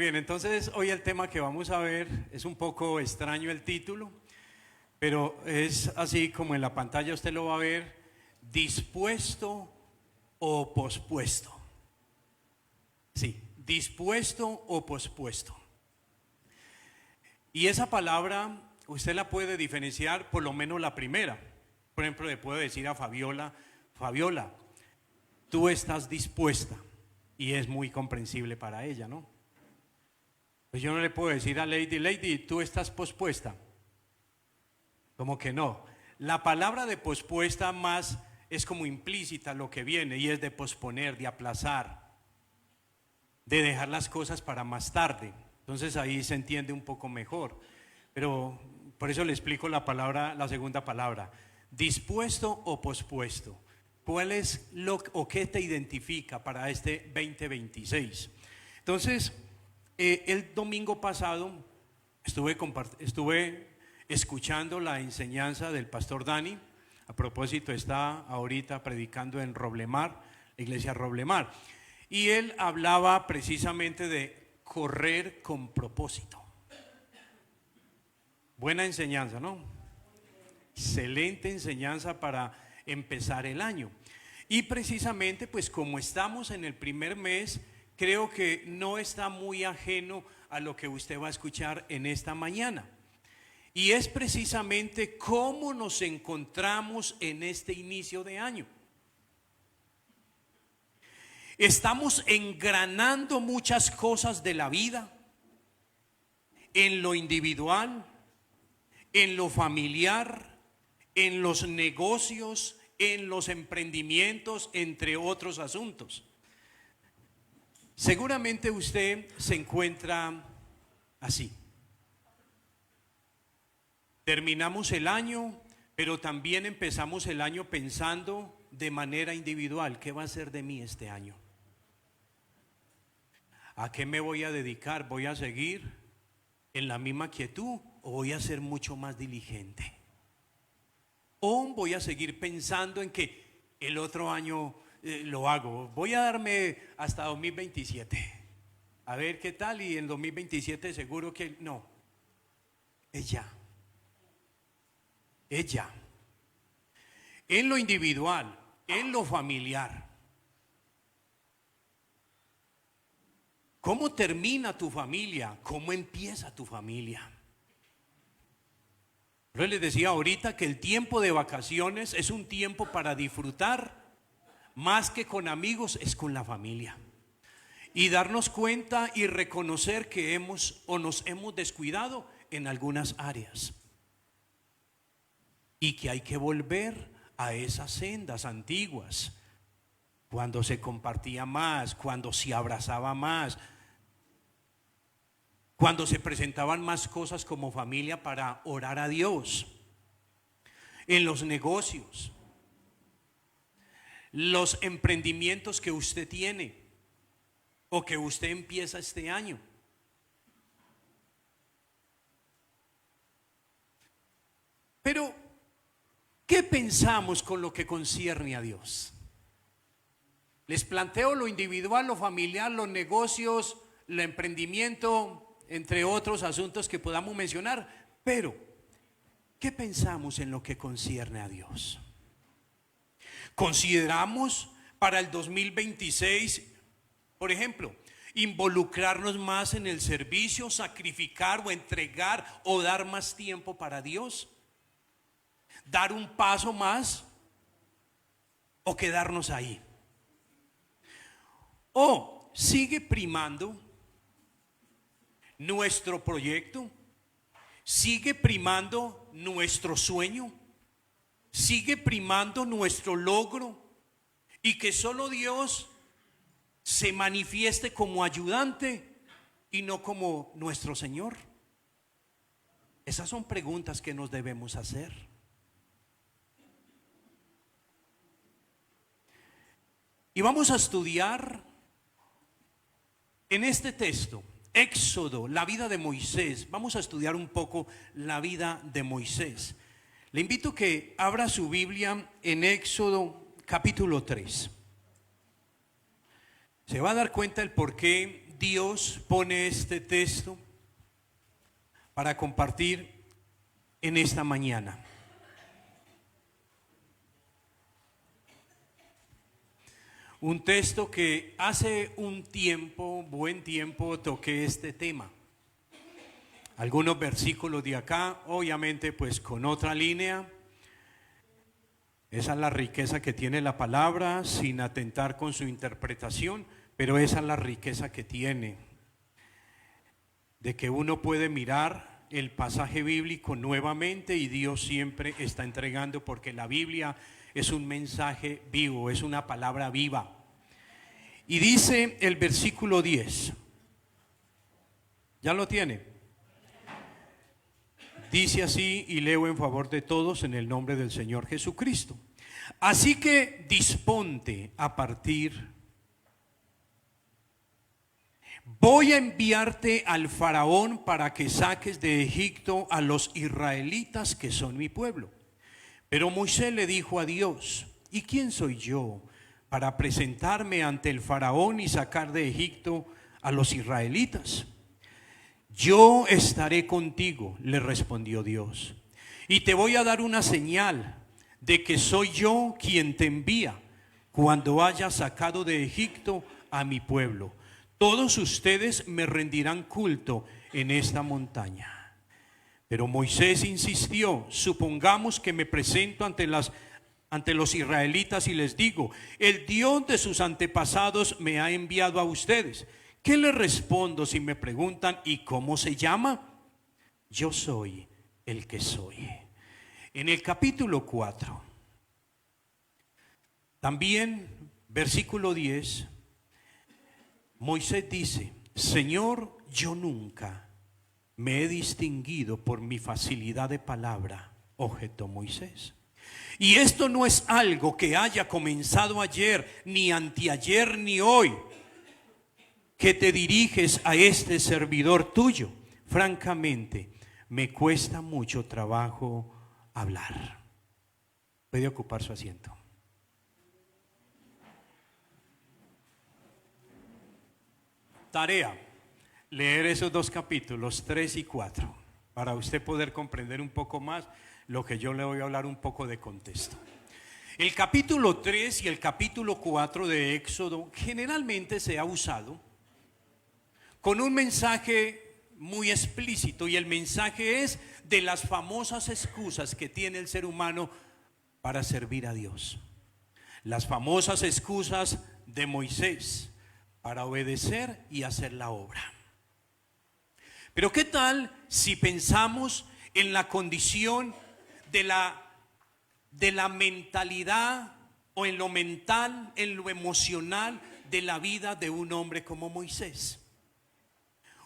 bien, entonces hoy el tema que vamos a ver es un poco extraño el título, pero es así como en la pantalla usted lo va a ver: dispuesto o pospuesto. Sí, dispuesto o pospuesto. Y esa palabra usted la puede diferenciar, por lo menos la primera. Por ejemplo, le puedo decir a Fabiola: Fabiola, tú estás dispuesta. Y es muy comprensible para ella, ¿no? Pues yo no le puedo decir a Lady: Lady, tú estás pospuesta. Como que no. La palabra de pospuesta más es como implícita lo que viene, y es de posponer, de aplazar, de dejar las cosas para más tarde. Entonces ahí se entiende un poco mejor. Pero por eso le explico la palabra, la segunda palabra: dispuesto o pospuesto. ¿Cuál es lo o qué te identifica para este 2026? Entonces, el domingo pasado estuve escuchando la enseñanza del pastor Dani. A propósito, está ahorita predicando en Roblemar, la iglesia Roblemar, y él hablaba precisamente de correr con propósito. Buena enseñanza, ¿no? Excelente enseñanza para empezar el año. Y precisamente, pues como estamos en el primer mes, creo que no está muy ajeno a lo que usted va a escuchar en esta mañana. Y es precisamente cómo nos encontramos en este inicio de año. Estamos engranando muchas cosas de la vida, en lo individual, en lo familiar, en los negocios, en los emprendimientos, entre otros asuntos. Seguramente usted se encuentra así. Terminamos el año, pero también empezamos el año pensando de manera individual: ¿qué va a ser de mí este año? ¿A qué me voy a dedicar? ¿Voy a seguir en la misma quietud o voy a ser mucho más diligente? ¿O voy a seguir pensando en que el otro año lo hago? Voy a darme hasta 2027. A ver qué tal, y en 2027 seguro que no. Ella. En lo individual, en lo familiar. ¿Cómo termina tu familia? ¿Cómo empieza tu familia? Yo les decía ahorita que el tiempo de vacaciones es un tiempo para disfrutar, más que con amigos, es con la familia. Y darnos cuenta y reconocer que nos hemos descuidado en algunas áreas. Y que hay que volver a esas sendas antiguas, cuando se compartía más, cuando se abrazaba más, cuando se presentaban más cosas como familia para orar a Dios. En los negocios, los emprendimientos que usted tiene o que usted empieza este año. Pero ¿qué pensamos con lo que concierne a Dios? Les planteo lo individual, lo familiar, los negocios, el emprendimiento, entre otros asuntos que podamos mencionar. Pero ¿qué pensamos en lo que concierne a Dios? ¿Consideramos para el 2026, por ejemplo, involucrarnos más en el servicio, sacrificar o entregar o dar más tiempo para Dios? ¿Dar un paso más o quedarnos ahí? ¿O sigue primando nuestro proyecto? ¿Sigue primando nuestro sueño? ¿Sigue primando nuestro logro? Y que solo Dios se manifieste como ayudante y no como nuestro Señor. Esas son preguntas que nos debemos hacer. Y vamos a estudiar en este texto, Éxodo, la vida de Moisés. Vamos a estudiar un poco la vida de Moisés. Le invito a que abra su Biblia en Éxodo capítulo 3. Se va a dar cuenta el por qué Dios pone este texto para compartir en esta mañana. Un texto que hace un tiempo, buen tiempo, toqué este tema. Algunos versículos de acá, obviamente pues con otra línea. Esa es la riqueza que tiene la palabra, sin atentar con su interpretación, pero esa es la riqueza que tiene, de que uno puede mirar el pasaje bíblico nuevamente y Dios siempre está entregando, porque la Biblia es un mensaje vivo, es una palabra viva. Y dice el versículo 10, ¿ya lo tiene? Dice así, y leo en favor de todos en el nombre del Señor Jesucristo. Así que disponte a partir. Voy a enviarte al faraón para que saques de Egipto a los israelitas que son mi pueblo. Pero Moisés le dijo a Dios, ¿y quién soy yo para presentarme ante el faraón y sacar de Egipto a los israelitas? Yo estaré contigo, le respondió Dios, y te voy a dar una señal de que soy yo quien te envía cuando haya sacado de Egipto a mi pueblo. Todos ustedes me rendirán culto en esta montaña. Pero Moisés insistió, supongamos que me presento ante los israelitas y les digo, el Dios de sus antepasados me ha enviado a ustedes. ¿Qué les respondo si me preguntan, ¿y cómo se llama? Yo soy el que soy. En el capítulo 4, también versículo 10, Moisés dice, Señor, yo nunca me he distinguido por mi facilidad de palabra, objetó Moisés. Y esto no es algo que haya comenzado ayer, ni anteayer, ni hoy, que te diriges a este servidor tuyo. Francamente, me cuesta mucho trabajo hablar. Puede ocupar su asiento. Tarea, leer esos dos capítulos, 3 y 4, para usted poder comprender un poco más lo que yo le voy a hablar un poco de contexto. El capítulo 3 y el capítulo 4 de Éxodo generalmente se ha usado con un mensaje muy explícito, y el mensaje es de las famosas excusas que tiene el ser humano para servir a Dios. Las famosas excusas de Moisés para obedecer y hacer la obra. Pero ¿qué tal si pensamos en la condición de la mentalidad, o en lo mental, en lo emocional de la vida de un hombre como Moisés?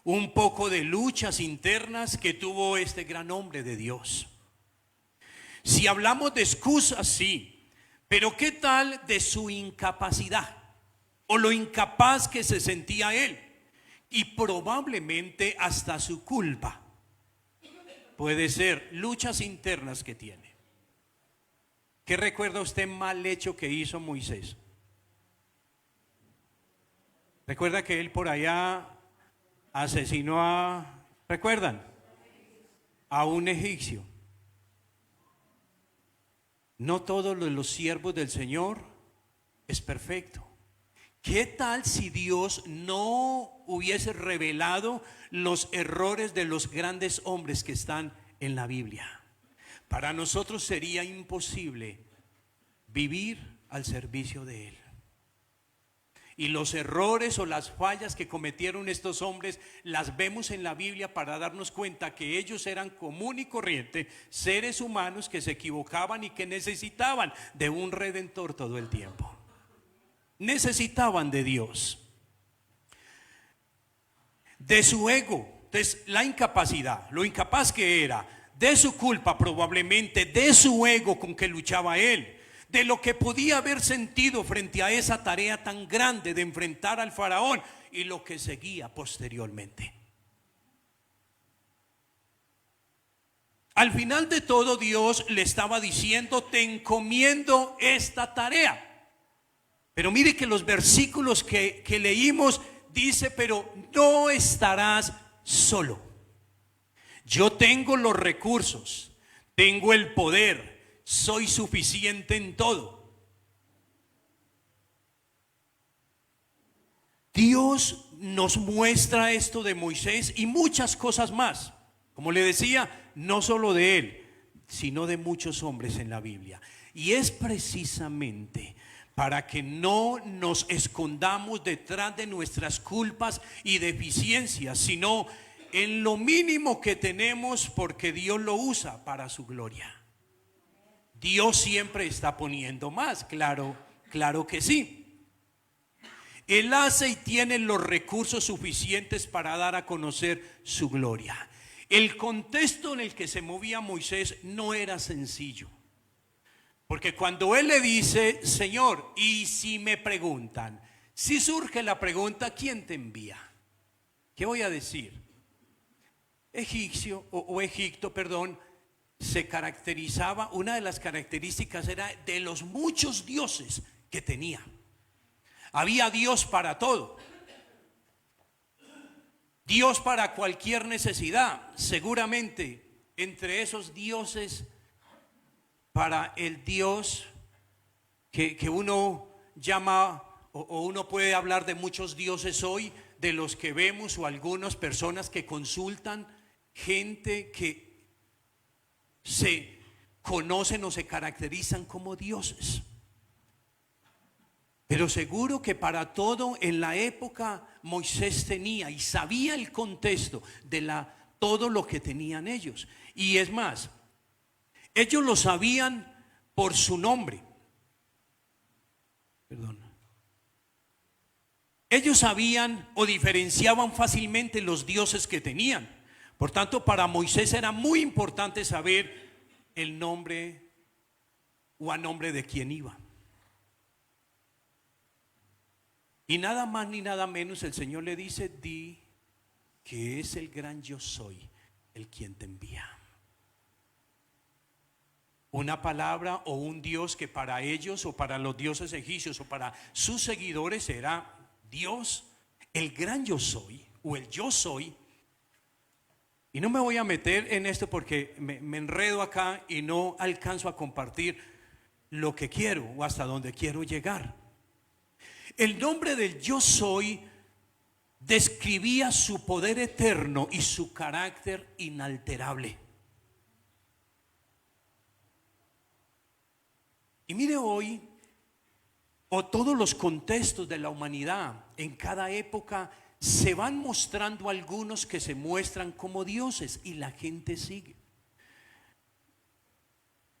Un poco de luchas internas que tuvo este gran hombre de Dios. Si hablamos de excusas, sí, pero ¿qué tal de su incapacidad o lo incapaz que se sentía él? Y probablemente hasta su culpa. Puede ser luchas internas que tiene. ¿Qué recuerda usted mal hecho que hizo Moisés? ¿Recuerda que él por allá asesinó ¿recuerdan? A un egipcio? No todos los siervos del Señor es perfecto. ¿Qué tal si Dios no hubiese revelado los errores de los grandes hombres que están en la Biblia? Para nosotros sería imposible vivir al servicio de Él. Y los errores o las fallas que cometieron estos hombres las vemos en la Biblia para darnos cuenta que ellos eran común y corriente, seres humanos que se equivocaban y que necesitaban de un redentor todo el tiempo. Necesitaban de Dios. De su ego, entonces la incapacidad, lo incapaz que era, de su culpa probablemente, de su ego con que luchaba él, de lo que podía haber sentido frente a esa tarea tan grande de enfrentar al faraón y lo que seguía posteriormente. Al final de todo, Dios le estaba diciendo: te encomiendo esta tarea. Pero mire que los versículos que leímos dice, pero no estarás solo. Yo tengo los recursos, tengo el poder, soy suficiente en todo. Dios nos muestra esto de Moisés y muchas cosas más. Como le decía, no solo de él, sino de muchos hombres en la Biblia. Y es precisamente para que no nos escondamos detrás de nuestras culpas y deficiencias, sino en lo mínimo que tenemos, porque Dios lo usa para su gloria. Dios siempre está poniendo más, claro que sí. Él hace y tiene los recursos suficientes para dar a conocer su gloria. El contexto en el que se movía Moisés no era sencillo. Porque cuando él le dice, Señor, y si me preguntan, si surge la pregunta, ¿quién te envía? ¿Qué voy a decir? Egipto, se caracterizaba, una de las características era de los muchos dioses que tenía. Había Dios para todo, Dios para cualquier necesidad. Seguramente entre esos dioses, para el Dios que uno llama, o uno puede hablar de muchos dioses hoy, de los que vemos, o algunas personas que consultan, gente que se conocen o se caracterizan como dioses. Pero seguro que para todo en la época Moisés tenía y sabía el contexto de todo lo que tenían ellos. Y es más, ellos lo sabían por su nombre. Ellos sabían o diferenciaban fácilmente los dioses que tenían. Por tanto, para Moisés era muy importante saber el nombre o a nombre de quién iba. Y nada más ni nada menos el Señor le dice, di que es el gran yo soy el quien te envía. Una palabra o un Dios que para ellos o para los dioses egipcios o para sus seguidores era Dios, el gran yo soy o el yo soy. Y no me voy a meter en esto porque me enredo acá y no alcanzo a compartir lo que quiero o hasta donde quiero llegar. El nombre del yo soy describía su poder eterno y su carácter inalterable. Y mire hoy, o todos los contextos de la humanidad, en cada época se van mostrando algunos que se muestran como dioses y la gente sigue.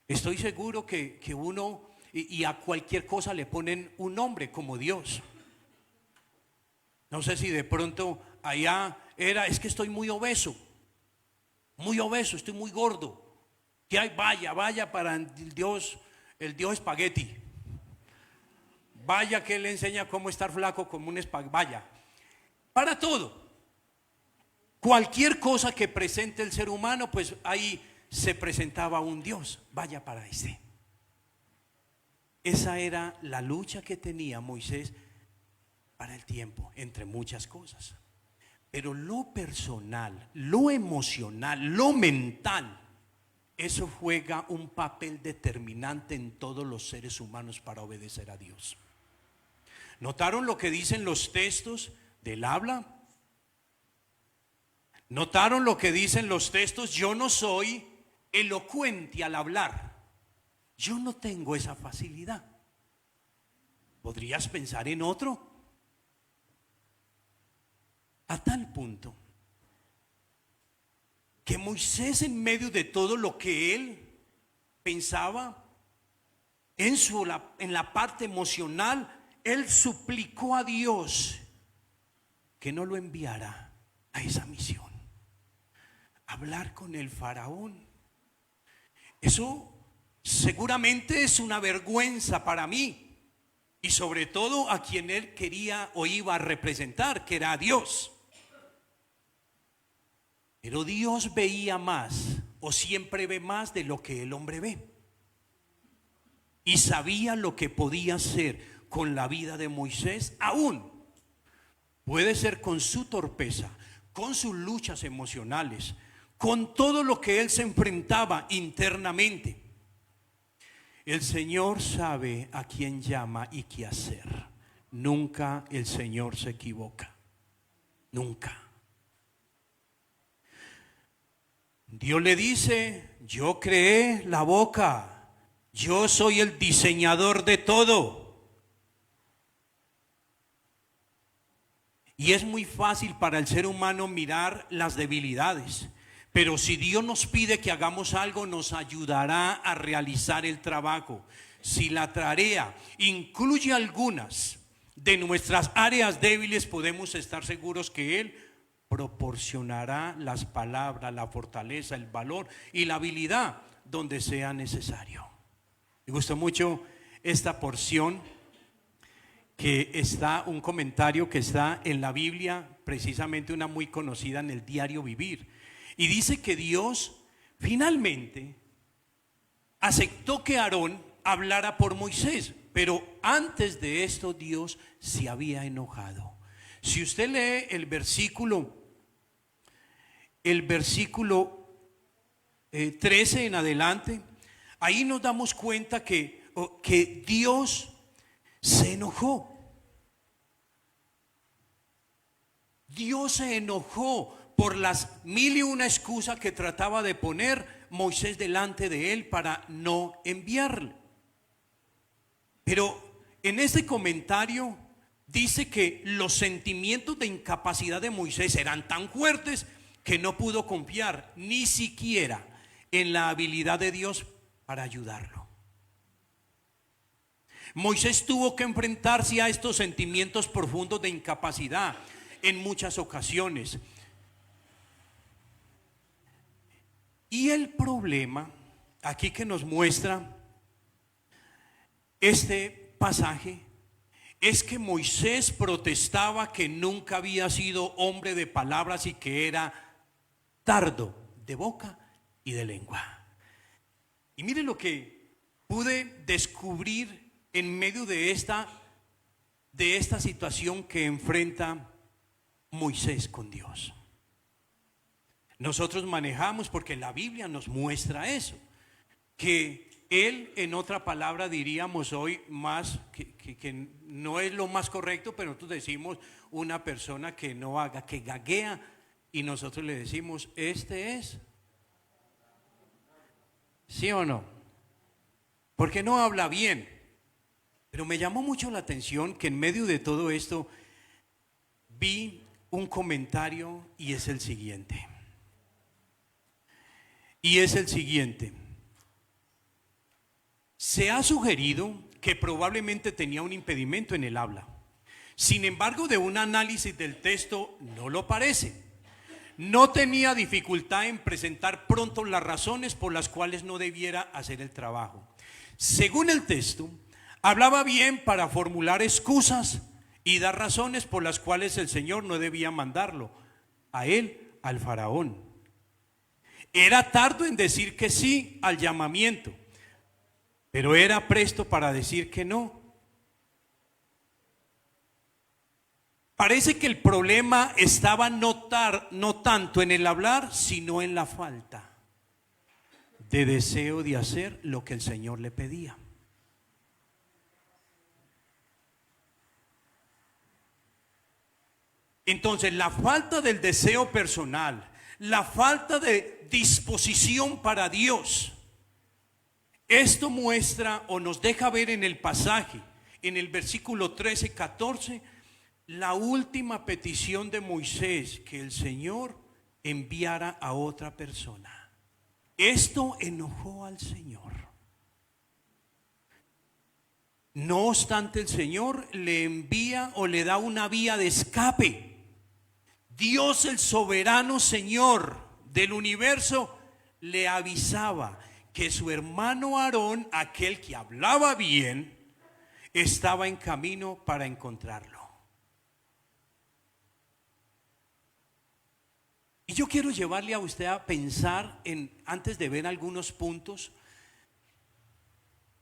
Estoy seguro que uno y a cualquier cosa le ponen un nombre como Dios. No sé si de pronto allá es que estoy muy obeso, estoy muy gordo. ¿Qué hay? Vaya para el Dios espagueti. Vaya que él le enseña cómo estar flaco como un espagueti. Vaya, para todo. Cualquier cosa que presente el ser humano, pues ahí se presentaba un Dios. Vaya para ese. Esa era la lucha que tenía Moisés para el tiempo, entre muchas cosas. Pero lo personal, lo emocional, lo mental, eso juega un papel determinante en todos los seres humanos para obedecer a Dios. ¿Notaron lo que dicen los textos del habla? ¿Notaron lo que dicen los textos? Yo no soy elocuente al hablar. Yo no tengo esa facilidad. ¿Podrías pensar en otro? A tal punto que Moisés, en medio de todo lo que él pensaba, en la parte emocional, él suplicó a Dios que no lo enviara a esa misión. Hablar con el faraón, eso seguramente es una vergüenza para mí y sobre todo a quien él quería o iba a representar, que era a Dios. Pero Dios veía más, o siempre ve más de lo que el hombre ve, y sabía lo que podía hacer con la vida de Moisés, aún puede ser con su torpeza, con sus luchas emocionales, con todo lo que él se enfrentaba internamente. El Señor sabe a quién llama y qué hacer. Nunca el Señor se equivoca. Nunca. Dios le dice: yo creé la boca, yo soy el diseñador de todo. Y es muy fácil para el ser humano mirar las debilidades, pero si Dios nos pide que hagamos algo, nos ayudará a realizar el trabajo. Si la tarea incluye algunas de nuestras áreas débiles, podemos estar seguros que Él proporcionará las palabras, la fortaleza, el valor y la habilidad donde sea necesario. Me gustó mucho esta porción que está, un comentario que está en la Biblia, precisamente una muy conocida en el Diario Vivir, y dice que Dios finalmente aceptó que Aarón hablara por Moisés, pero antes de esto Dios se había enojado. Si usted lee el versículo 13 en adelante, ahí nos damos cuenta que Dios se enojó. Dios se enojó por las 1001 excusas que trataba de poner Moisés delante de él para no enviarle. Pero en este comentario dice que los sentimientos de incapacidad de Moisés eran tan fuertes que no pudo confiar ni siquiera en la habilidad de Dios para ayudarlo. Moisés tuvo que enfrentarse a estos sentimientos profundos de incapacidad en muchas ocasiones. Y el problema aquí que nos muestra este pasaje es que Moisés protestaba que nunca había sido hombre de palabras y que era tardo de boca y de lengua. Y mire lo que pude descubrir en medio de esta situación que enfrenta Moisés con Dios. Nosotros manejamos, porque la Biblia nos muestra eso, que él, en otra palabra diríamos hoy más, que no es lo más correcto, pero nosotros decimos una persona que no haga, que gaguea, y nosotros le decimos, este es, ¿sí o no? Porque no habla bien. Pero me llamó mucho la atención que en medio de todo esto vi un comentario y es el siguiente. Se ha sugerido que probablemente tenía un impedimento en el habla. Sin embargo, de un análisis del texto no lo parece. No tenía dificultad en presentar pronto las razones por las cuales no debiera hacer el trabajo. Según el texto, hablaba bien para formular excusas y dar razones por las cuales el Señor no debía mandarlo a él, al faraón. Era tardo en decir que sí al llamamiento, pero era presto para decir que no. Parece que el problema estaba no tanto en el hablar, sino en la falta de deseo de hacer lo que el Señor le pedía. Entonces, la falta del deseo personal, la falta de disposición para Dios, esto muestra o nos deja ver en el pasaje, en el versículo 13, 14, la última petición de Moisés, que el Señor enviara a otra persona. Esto enojó al Señor. No obstante, el Señor le envía o le da una vía de escape. Dios, el soberano Señor del universo, le avisaba que su hermano Aarón, aquel que hablaba bien, estaba en camino para encontrarlo. Y yo quiero llevarle a usted a pensar antes de ver algunos puntos,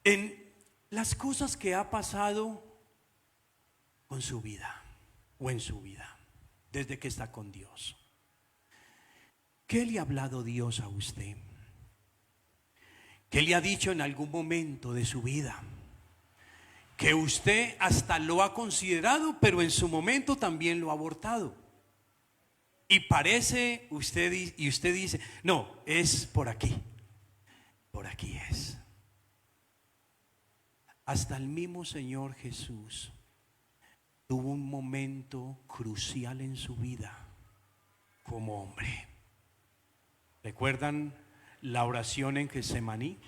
en las cosas que ha pasado con su vida o en su vida. desde que está con Dios. ¿Qué le ha hablado Dios a usted? ¿Qué le ha dicho en algún momento de su vida? Que usted hasta lo ha considerado, pero en su momento también lo ha abortado. Y parece, usted dice, no, es por aquí es. Hasta el mismo Señor Jesús tuvo un momento crucial en su vida como hombre. ¿Recuerdan la oración en Getsemaní?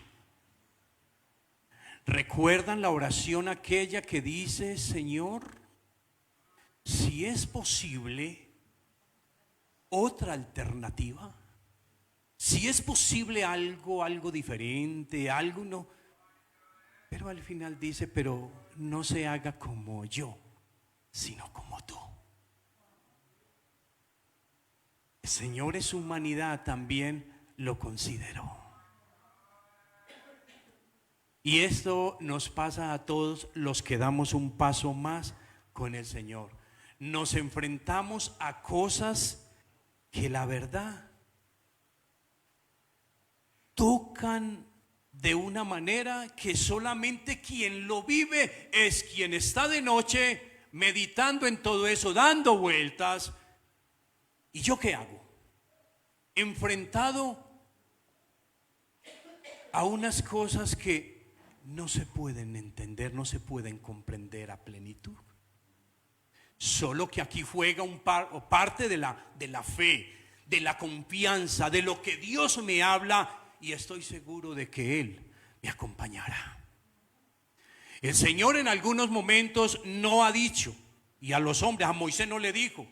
¿Recuerdan la oración aquella que dice: Señor, si es posible, otra alternativa? Si es posible algo diferente, algo no. Pero al final dice: pero no se haga como yo, sino como tú. El Señor en su humanidad también lo consideró. Y esto nos pasa a todos los que damos un paso más con el Señor. Nos enfrentamos a cosas que la verdad tocan de una manera que solamente quien lo vive es quien está de noche meditando en todo eso, dando vueltas. ¿Y yo qué hago? Enfrentado a unas cosas que no se pueden entender, no se pueden comprender a plenitud. Solo que aquí juega parte de la fe, de la confianza, de lo que Dios me habla, y estoy seguro de que Él me acompañará. El Señor en algunos momentos no ha dicho, y a los hombres, a Moisés no le dijo.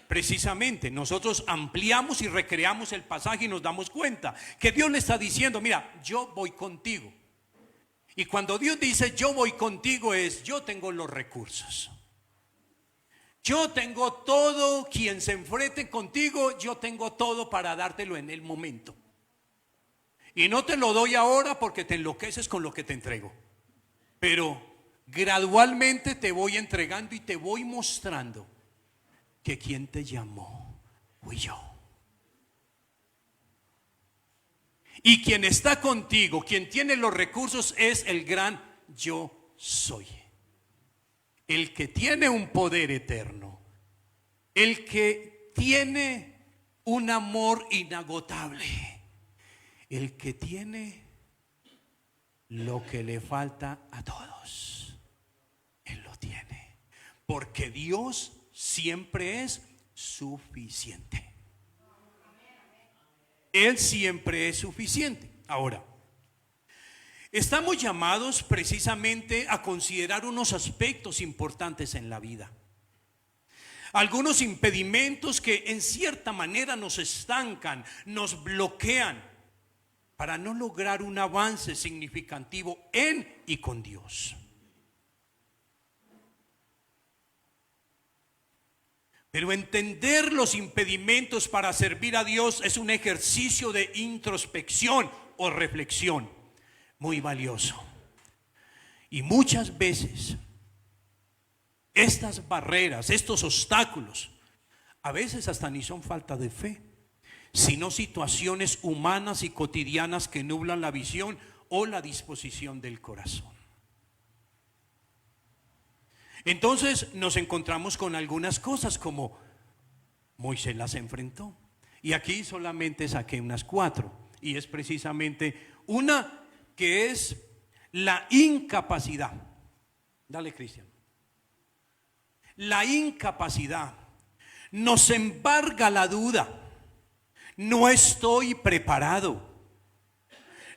Precisamente nosotros ampliamos y recreamos el pasaje y nos damos cuenta que Dios le está diciendo: mira, yo voy contigo. Y cuando Dios dice yo voy contigo, es: yo tengo los recursos, yo tengo todo. Quien se enfrente contigo, yo tengo todo para dártelo en el momento. Y no te lo doy ahora porque te enloqueces con lo que te entrego, pero gradualmente te voy entregando y te voy mostrando que quien te llamó fui yo. Y quien está contigo, quien tiene los recursos, es el gran yo soy. El que tiene un poder eterno, el que tiene un amor inagotable, el que tiene lo que le falta a todos. Él lo tiene, porque Dios siempre es suficiente. Él siempre es suficiente. Ahora, estamos llamados precisamente a considerar unos aspectos importantes en la vida. Algunos impedimentos que en cierta manera nos estancan, nos bloquean para no lograr un avance significativo en y con Dios. Pero entender los impedimentos para servir a Dios es un ejercicio de introspección o reflexión muy valioso. Y muchas veces estas barreras, estos obstáculos, a veces hasta ni son falta de fe, sino situaciones humanas y cotidianas que nublan la visión o la disposición del corazón. Entonces nos encontramos con algunas cosas como Moisés las enfrentó. Y aquí solamente saqué unas 4. Y es precisamente una que es la incapacidad. Dale, Cristian. La incapacidad nos embarga la duda. No estoy preparado.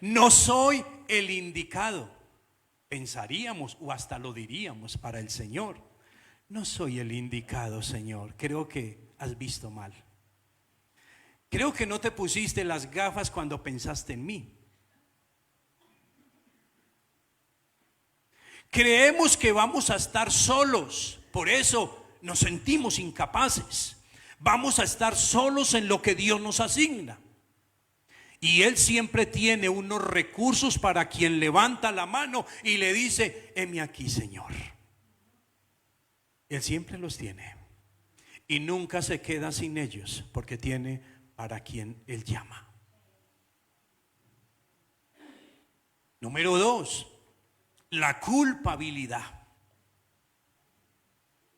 No soy el indicado. Pensaríamos o hasta lo diríamos para el Señor: no soy el indicado, Señor. Creo que has visto mal. Creo que no te pusiste las gafas cuando pensaste en mí. Creemos que vamos a estar solos, por eso nos sentimos incapaces. Vamos a estar solos en lo que Dios nos asigna. Y Él siempre tiene unos recursos para quien levanta la mano y le dice: heme aquí, Señor. Él siempre los tiene. y nunca se queda sin ellos porque tiene para quien Él llama. Número 2, la culpabilidad.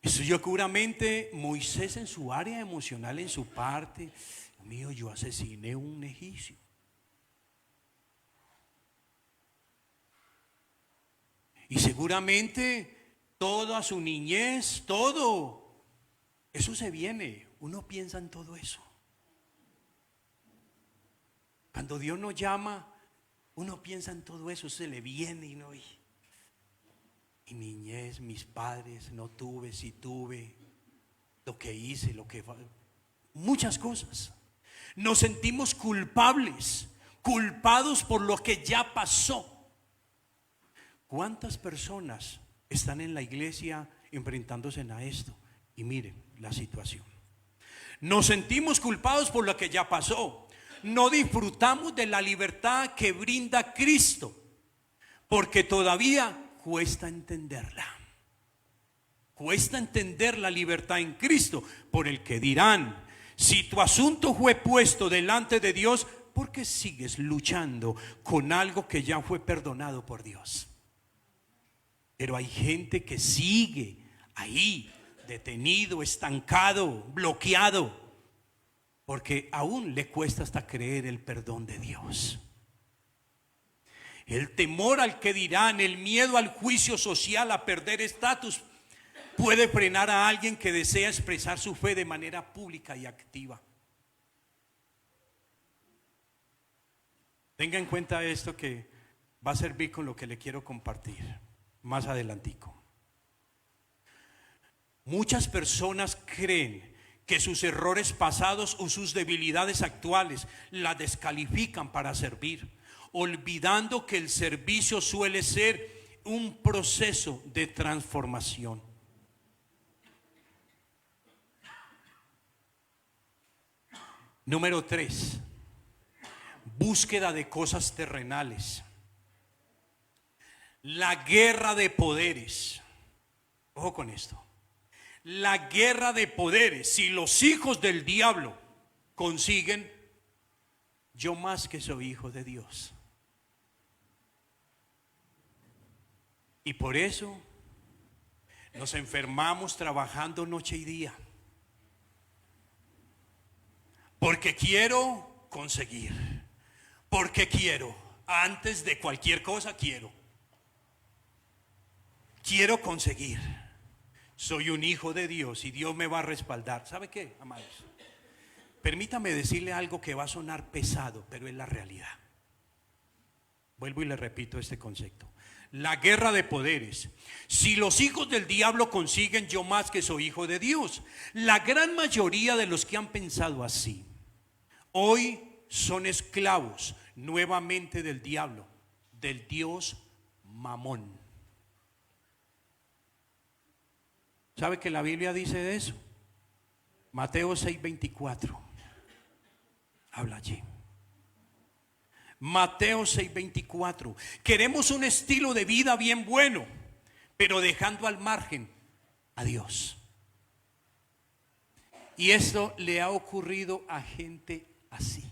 Eso yo seguramente Moisés en su área emocional, en su parte, Dios mío, yo asesiné un egipcio. Y seguramente toda su niñez, todo, eso se viene. Uno piensa en todo eso. Cuando Dios nos llama, uno piensa en todo eso, se le viene y no. Mi niñez, mis padres, no tuve, sí tuve, lo que hice, muchas cosas. Nos sentimos culpables, culpados por lo que ya pasó. ¿Cuántas personas están en la iglesia enfrentándose a esto? Y miren la situación. Nos sentimos culpados por lo que ya pasó. No disfrutamos de la libertad que brinda Cristo, porque todavía cuesta entenderla. Cuesta entender la libertad en Cristo, por el que dirán: si tu asunto fue puesto delante de Dios, ¿por qué sigues luchando con algo que ya fue perdonado por Dios? Pero hay gente que sigue ahí, detenido, estancado, bloqueado, porque aún le cuesta hasta creer el perdón de Dios. El temor al que dirán, el miedo al juicio social, a perder estatus, puede frenar a alguien que desea expresar su fe de manera pública y activa. Tenga en cuenta esto, que va a servir con lo que le quiero compartir más adelantico. Muchas personas creen que sus errores pasados o sus debilidades actuales la descalifican para servir, olvidando que el servicio suele ser un proceso de transformación. Número 3, búsqueda de cosas terrenales. La guerra de poderes. Ojo con esto. La guerra de poderes. Si los hijos del diablo consiguen, yo más que soy hijo de Dios. Y por eso nos enfermamos trabajando noche y día. Porque quiero conseguir. Porque quiero. Antes de cualquier cosa quiero conseguir. Soy un hijo de Dios y Dios me va a respaldar. ¿Sabe qué, amados? Permítame decirle algo que va a sonar pesado, pero es la realidad. Vuelvo y le repito este concepto. La guerra de poderes. Si los hijos del diablo consiguen, yo más que soy hijo de Dios. La gran mayoría de los que han pensado así hoy son esclavos nuevamente del diablo, del dios Mamón. ¿Sabe que la Biblia dice de eso? Mateo 6:24 habla allí. Mateo 6:24. Queremos un estilo de vida bien bueno, pero dejando al margen a Dios. Y esto le ha ocurrido a gente así.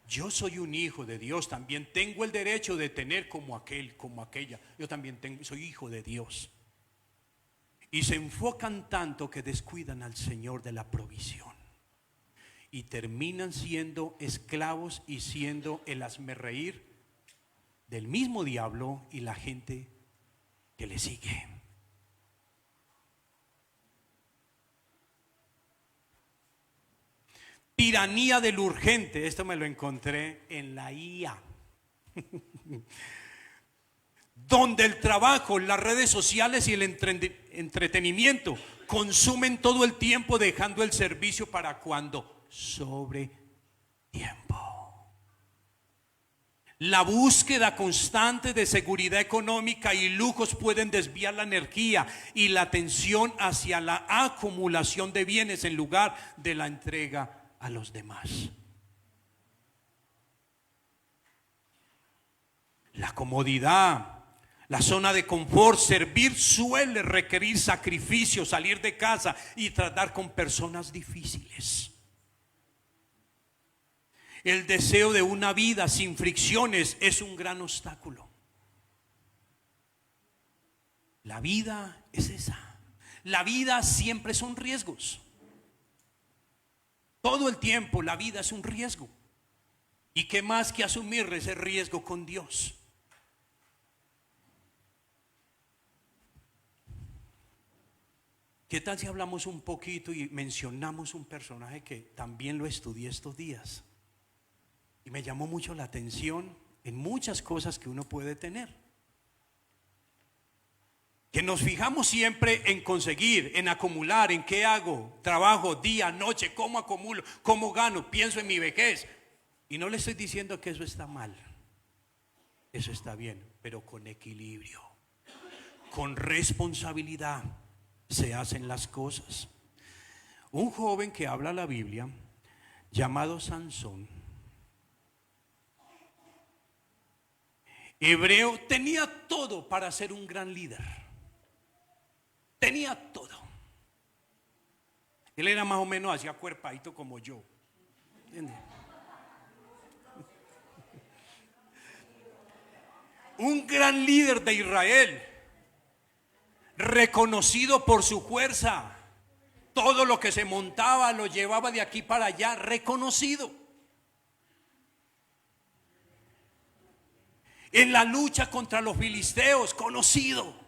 Yo soy un hijo de Dios, también tengo el derecho de tener como aquel, como aquella. Yo también soy hijo de Dios. Y se enfocan tanto que descuidan al Señor de la provisión. Y terminan siendo esclavos y siendo el hazmerreír del mismo diablo y la gente que le sigue. Tiranía del urgente. Esto me lo encontré en la IA. Donde el trabajo, las redes sociales y el entretenimiento consumen todo el tiempo, dejando el servicio para cuando sobre tiempo. La búsqueda constante de seguridad económica y lujos pueden desviar la energía y la atención hacia la acumulación de bienes en lugar de la entrega a los demás. La comodidad, La zona de confort, servir suele requerir sacrificio, salir de casa y tratar con personas difíciles. El deseo de una vida sin fricciones es un gran obstáculo. La vida es esa. La vida siempre son riesgos. Todo el tiempo la vida es un riesgo. ¿Y qué más que asumir ese riesgo con Dios? ¿Qué tal si hablamos un poquito y mencionamos un personaje que también lo estudié estos días? Y me llamó mucho la atención en muchas cosas que uno puede tener. Que nos fijamos siempre en conseguir, en acumular, en qué hago, trabajo día, noche, cómo acumulo, cómo gano, pienso en mi vejez. Y no le estoy diciendo que eso está mal, eso está bien, pero con equilibrio, con responsabilidad se hacen las cosas. Un joven que habla la Biblia, llamado Sansón, hebreo, tenía todo para ser un gran líder. Tenía todo. Él era más o menos así acuerpadito como yo. ¿Entiendes? Un gran líder de Israel, reconocido por su fuerza. Todo lo que se montaba lo llevaba de aquí para allá, reconocido. En la lucha contra los filisteos, conocido.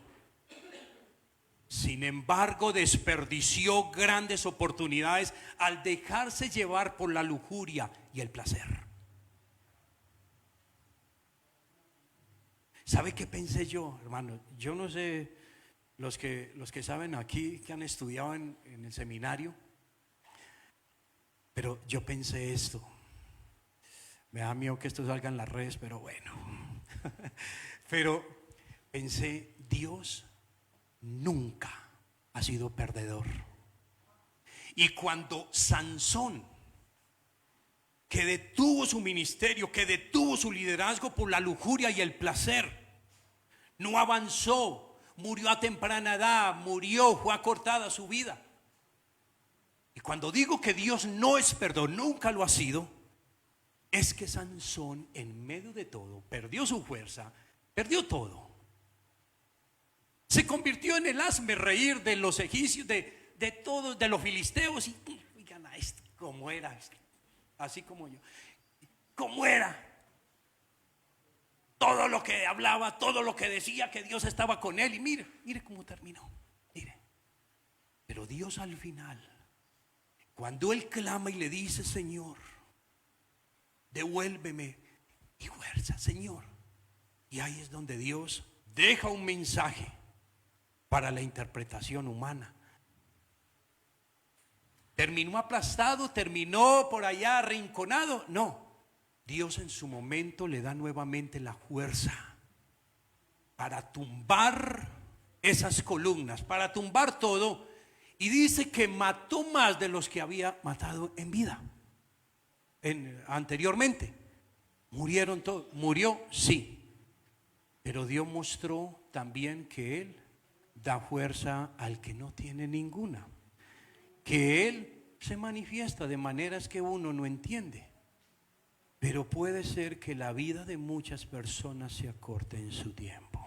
Sin embargo, desperdició grandes oportunidades al dejarse llevar por la lujuria y el placer. ¿Sabe qué pensé yo, hermano? Yo no sé, los que saben aquí, que han estudiado en el seminario, pero yo pensé esto. Me da miedo que esto salga en las redes, pero bueno. Pero pensé, Dios nunca ha sido perdedor. Y cuando Sansón, que detuvo su ministerio, que detuvo su liderazgo por la lujuria y el placer, no avanzó, murió a temprana edad, murió, fue acortada su vida. Y cuando digo que Dios no es perdón, nunca lo ha sido, es que Sansón en medio de todo perdió su fuerza, perdió todo. Se convirtió en el hazme reír de los egipcios, de todos, de los filisteos. Y oigan a este, ¿cómo era? Así como yo. ¿Cómo era? Todo lo que hablaba, todo lo que decía, que Dios estaba con él. Y mire cómo terminó. Mire. Pero Dios al final, cuando él clama y le dice, Señor, devuélveme mi fuerza, Señor. Y ahí es donde Dios deja un mensaje para la interpretación humana. ¿Terminó aplastado? ¿Terminó por allá arrinconado? No. Dios en su momento le da nuevamente la fuerza para tumbar esas columnas, para tumbar todo. Y dice que mató más de los que había matado en vida. Anteriormente. ¿Murieron todos? ¿Murió? Sí. Pero Dios mostró también que Él da fuerza al que no tiene ninguna, que Él se manifiesta de maneras que uno no entiende, pero puede ser que la vida de muchas personas se acorte en su tiempo.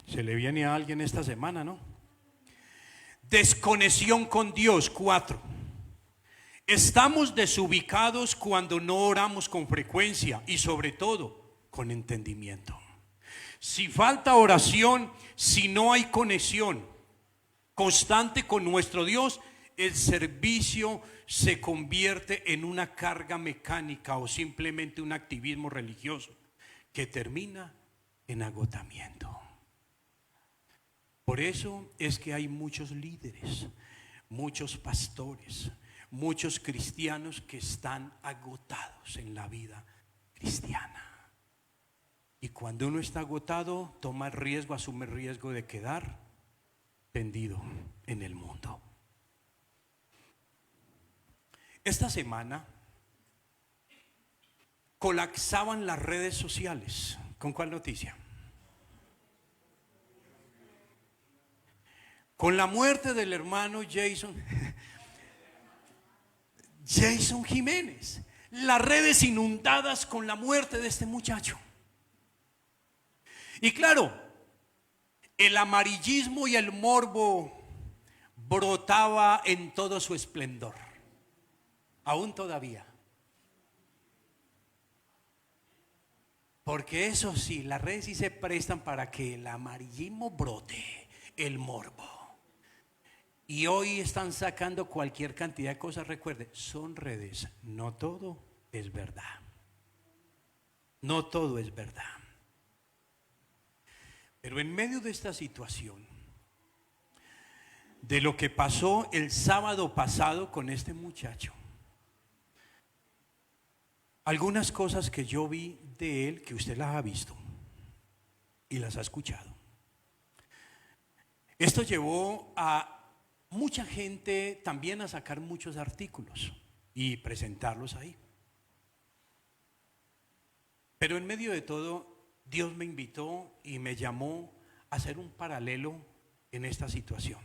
Se le viene a alguien esta semana, ¿no? Desconexión con Dios. 4. Estamos desubicados cuando no oramos con frecuencia y sobre todo con entendimiento. Si falta oración, si no hay conexión constante con nuestro Dios, el servicio se convierte en una carga mecánica o simplemente un activismo religioso que termina en agotamiento. Por eso es que hay muchos líderes, muchos pastores, muchos cristianos que están agotados en la vida cristiana. Y cuando uno está agotado, toma el riesgo, asume el riesgo de quedar tendido en el mundo. Esta semana colapsaban las redes sociales. ¿Con cuál noticia? Con la muerte del hermano Jason Jiménez. Las redes inundadas con la muerte de este muchacho. Y claro, el amarillismo y el morbo brotaba en todo su esplendor. Aún todavía. Porque eso sí, las redes sí se prestan para que el amarillismo brote, el morbo. Y hoy están sacando cualquier cantidad de cosas. Recuerde, son redes, no todo es verdad. No todo es verdad. Pero en medio de esta situación, de lo que pasó el sábado pasado con este muchacho, algunas cosas que yo vi de él, que usted las ha visto y las ha escuchado. Esto llevó a mucha gente también a sacar muchos artículos y presentarlos ahí. Pero en medio de todo, Dios me invitó y me llamó a hacer un paralelo en esta situación.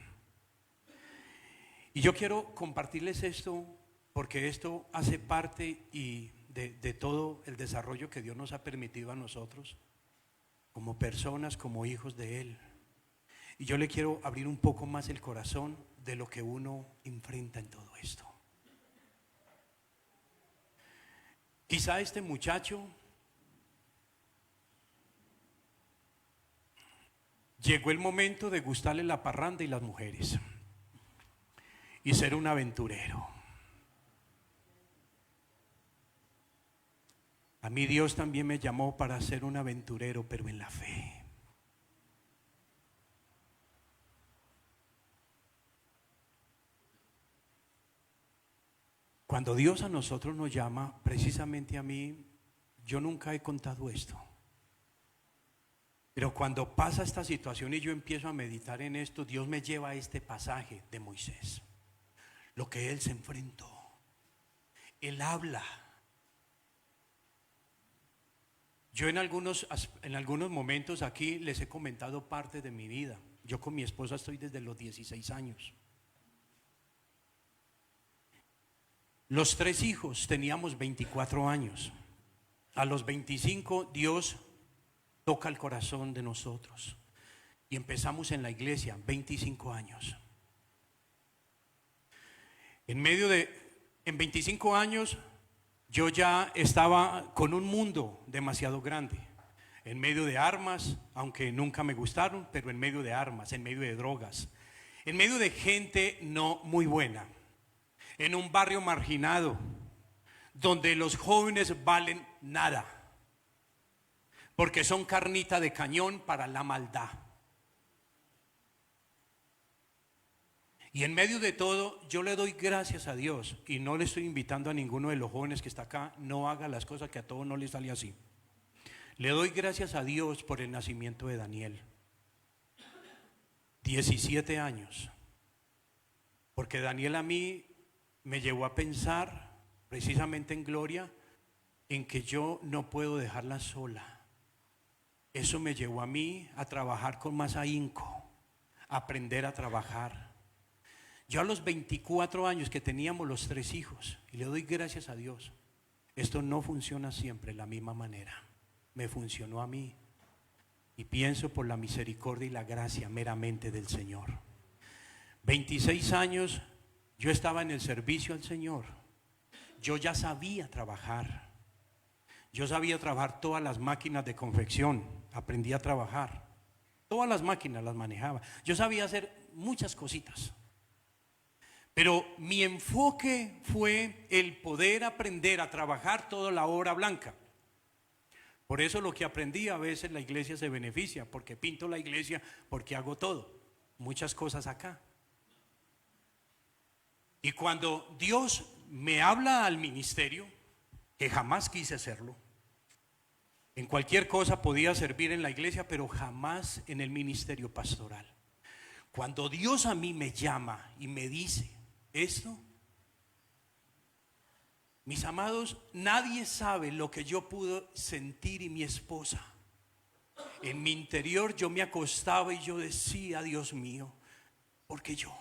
Y yo quiero compartirles esto porque esto hace parte de todo el desarrollo que Dios nos ha permitido a nosotros como personas, como hijos de Él. Y yo le quiero abrir un poco más el corazón de lo que uno enfrenta en todo esto. Quizá este muchacho llegó el momento de gustarle la parranda y las mujeres y ser un aventurero. A mí Dios también me llamó para ser un aventurero, pero en la fe. Cuando Dios a nosotros nos llama, precisamente a mí, yo nunca he contado esto. Pero cuando pasa esta situación y yo empiezo a meditar en esto, Dios me lleva a este pasaje de Moisés. Lo que él se enfrentó. Él habla. Yo en algunos momentos aquí les he comentado parte de mi vida. Yo con mi esposa estoy desde los 16 años. Los 3 hijos teníamos 24 años. A los 25 Dios toca el corazón de nosotros. Y empezamos en la iglesia, 25 años. En 25 años yo ya estaba con un mundo demasiado grande, en medio de armas, aunque nunca me gustaron, pero en medio de armas, en medio de drogas, en medio de gente no muy buena, en un barrio marginado, donde los jóvenes valen nada, porque son carnita de cañón para la maldad. Y en medio de todo, yo le doy gracias a Dios, y no le estoy invitando a ninguno de los jóvenes que está acá, no haga las cosas que a todos no les sale así. Le doy gracias a Dios por el nacimiento de Daniel. 17 años. Porque Daniel a mí me llevó a pensar, precisamente en Gloria, en que yo no puedo dejarla sola. Eso me llevó a mí a trabajar con más ahínco, a aprender a trabajar. Yo a los 24 años que teníamos los 3 hijos, y le doy gracias a Dios, esto no funciona siempre de la misma manera. Me funcionó a mí, y pienso por la misericordia y la gracia meramente del Señor. 26 años yo estaba en el servicio al Señor. Yo ya sabía trabajar. Yo sabía trabajar todas las máquinas de confección. Aprendí a trabajar. Todas las máquinas las manejaba. Yo sabía hacer muchas cositas. Pero mi enfoque fue el poder aprender a trabajar toda la obra blanca. Por eso lo que aprendí, a veces la iglesia se beneficia, porque pinto la iglesia, porque hago todo, muchas cosas acá. Y cuando Dios me habla al ministerio, que jamás quise hacerlo, en cualquier cosa podía servir en la iglesia, pero jamás en el ministerio pastoral. Cuando Dios a mí me llama y me dice esto, Mis amados, nadie sabe lo que yo pude sentir y mi esposa. En mi interior yo me acostaba y yo decía, Dios mío, ¿por qué yo?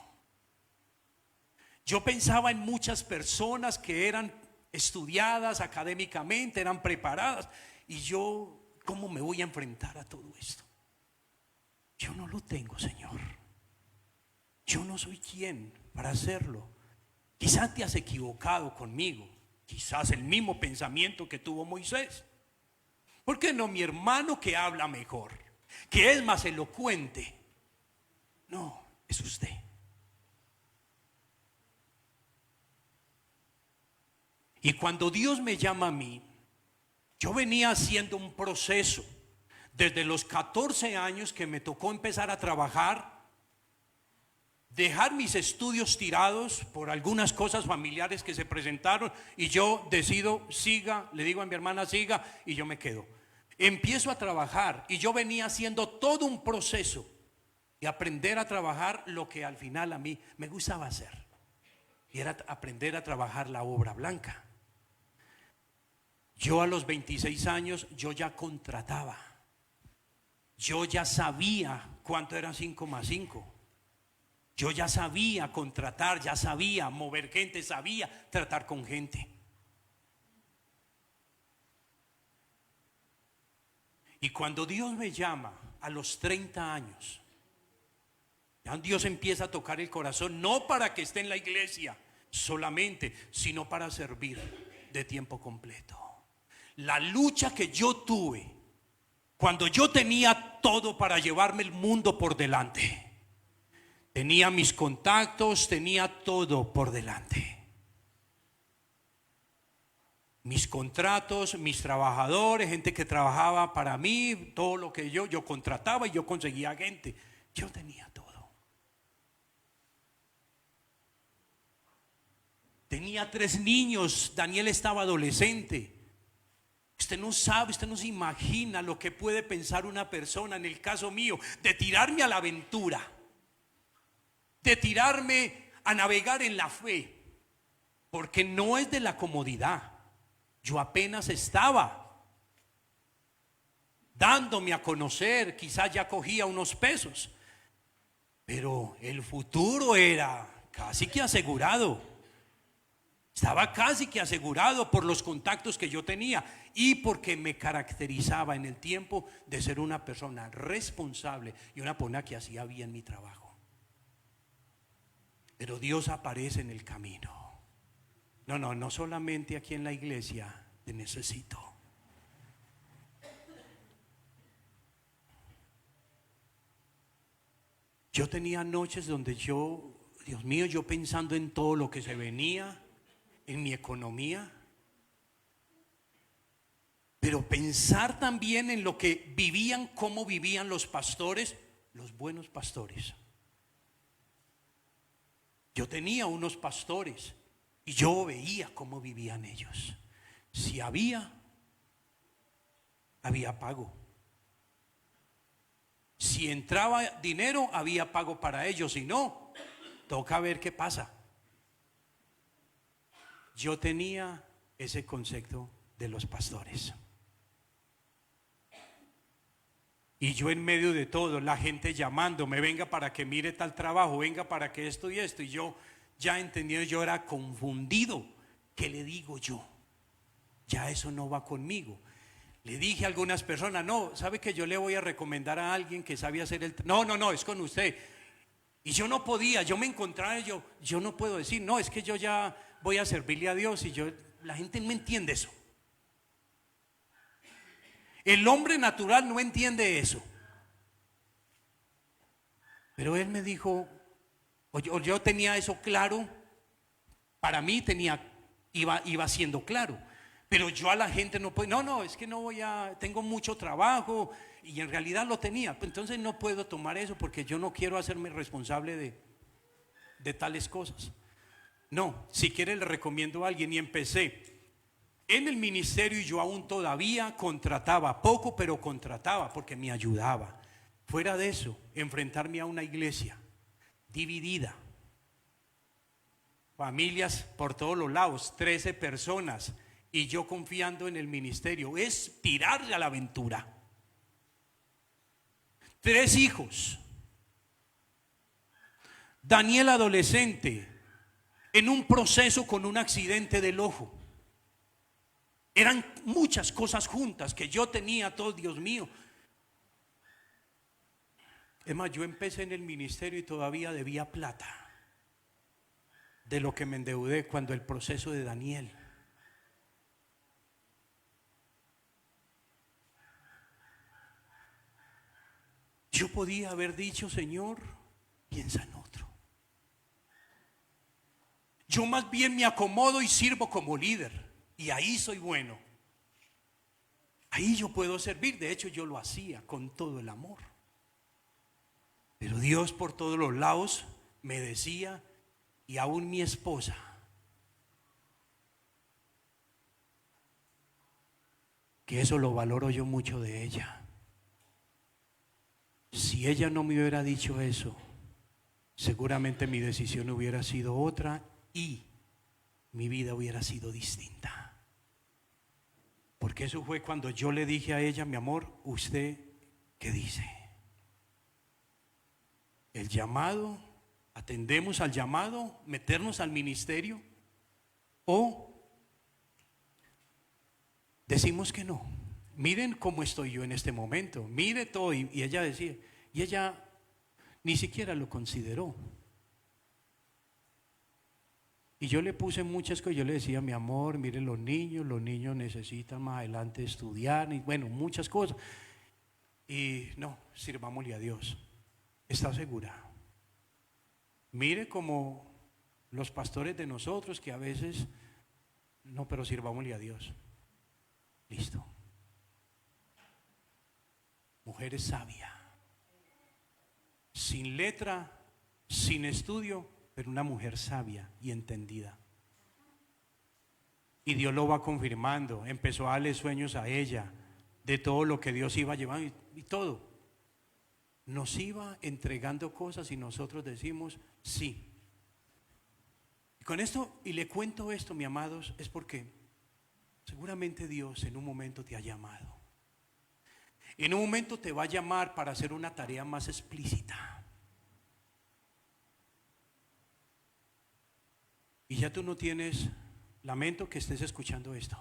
Yo pensaba en muchas personas que eran estudiadas académicamente, eran preparadas, y yo, ¿cómo me voy a enfrentar a todo esto? Yo no lo tengo, Señor. Yo no soy quien para hacerlo. Quizás te has equivocado conmigo, quizás el mismo pensamiento que tuvo Moisés. ¿Por qué no mi hermano que habla mejor, que es más elocuente? No, es usted. Y cuando Dios me llama a mí, yo venía haciendo un proceso desde los 14 años que me tocó empezar a trabajar, dejar mis estudios tirados por algunas cosas familiares que se presentaron, y yo decido, siga, le digo a mi hermana, siga, y yo me quedo. Empiezo a trabajar y yo venía haciendo todo un proceso y aprender a trabajar lo que al final a mí me gustaba hacer, y era aprender a trabajar la obra blanca. Yo a los 26 años yo ya contrataba, yo ya sabía cuánto era 5 más 5. Yo ya sabía contratar, ya sabía mover gente, sabía tratar con gente. Y cuando Dios me llama a los 30 años, ya Dios empieza a tocar el corazón, no para que esté en la iglesia solamente, sino para servir de tiempo completo. La lucha que yo tuve cuando yo tenía todo para llevarme el mundo por delante, tenía mis contactos, tenía todo por delante, mis contratos, mis trabajadores, gente que trabajaba para mí, todo lo que yo contrataba y yo conseguía gente. Yo tenía todo. Tenía 3 niños, Daniel estaba adolescente. Usted no sabe, usted no se imagina lo que puede pensar una persona, en el caso mío, de tirarme a la aventura, de tirarme a navegar en la fe, porque no es de la comodidad. Yo apenas estaba dándome a conocer, quizás ya cogía unos pesos, pero el futuro era casi que asegurado. Estaba casi que asegurado por los contactos que yo tenía y porque me caracterizaba en el tiempo de ser una persona responsable y una persona que hacía bien mi trabajo. Pero Dios aparece en el camino. No solamente aquí en la iglesia te necesito. Yo tenía noches donde yo, Dios mío, yo pensando en todo lo que se venía, en mi economía, pero pensar también en lo que vivían, cómo vivían los pastores, los buenos pastores. Yo tenía unos pastores y yo veía cómo vivían ellos. Si había pago. Si entraba dinero, había pago para ellos. Si no, toca ver qué pasa. Yo tenía ese concepto de los pastores. Y yo en medio de todo, la gente llamándome, venga para que mire tal trabajo, venga para que esto y esto. Y yo ya entendiendo, yo era confundido. ¿Qué le digo yo? Ya eso no va conmigo. Le dije a algunas personas, no, ¿sabe que yo le voy a recomendar a alguien que sabe hacer el... No, es con usted. Y yo no podía, yo me encontraba, yo no puedo decir, no, es que yo ya voy a servirle a Dios, y la gente no entiende eso. El hombre natural no entiende eso. Pero él me dijo, o yo tenía eso claro, para mí iba siendo claro. Pero yo a la gente no puedo, no, es que no voy tengo mucho trabajo, y en realidad lo tenía. Entonces no puedo tomar eso porque yo no quiero hacerme responsable de tales cosas. No, si quiere le recomiendo a alguien. Y empecé en el ministerio y yo aún todavía contrataba, poco pero contrataba porque me ayudaba. Fuera de eso, enfrentarme a una iglesia dividida, familias por todos los lados, 13 personas, y yo confiando en el ministerio. Es tirarle a la aventura. 3 hijos. Daniel adolescente, en un proceso con un accidente del ojo. Eran muchas cosas juntas que yo tenía, todo, Dios mío. Es más, yo empecé en el ministerio y todavía debía plata de lo que me endeudé cuando el proceso de Daniel. Yo podía haber dicho, Señor, piensa en otro. Yo más bien me acomodo y sirvo como líder, y ahí soy bueno. Ahí yo puedo servir. De hecho, yo lo hacía con todo el amor. Pero Dios por todos los lados me decía, y aún mi esposa, que eso lo valoro yo mucho de ella. Si ella no me hubiera dicho eso, seguramente mi decisión hubiera sido otra y mi vida hubiera sido distinta. Porque eso fue cuando yo le dije a ella, mi amor, ¿usted qué dice? El llamado, atendemos al llamado, meternos al ministerio, o decimos que no. Miren cómo estoy yo en este momento, mire todo. Y ella decía, y ella ni siquiera lo consideró. Y yo le puse muchas cosas. Yo le decía, mi amor, mire los niños necesitan más adelante estudiar, y bueno, muchas cosas. Y no, sirvámosle a Dios. ¿Está segura? Mire como los pastores de nosotros que a veces, no, pero sirvámosle a Dios. Listo. Mujer sabia, sin letra, sin estudio, pero una mujer sabia y entendida. Y Dios lo va confirmando. Empezó a darle sueños a ella de todo lo que Dios iba llevando y todo. Nos iba entregando cosas y nosotros decimos sí. Y con esto, y le cuento esto, mis amados, es porque seguramente Dios en un momento te ha llamado. En un momento te va a llamar para hacer una tarea más explícita. Y ya tú no tienes, lamento que estés escuchando esto,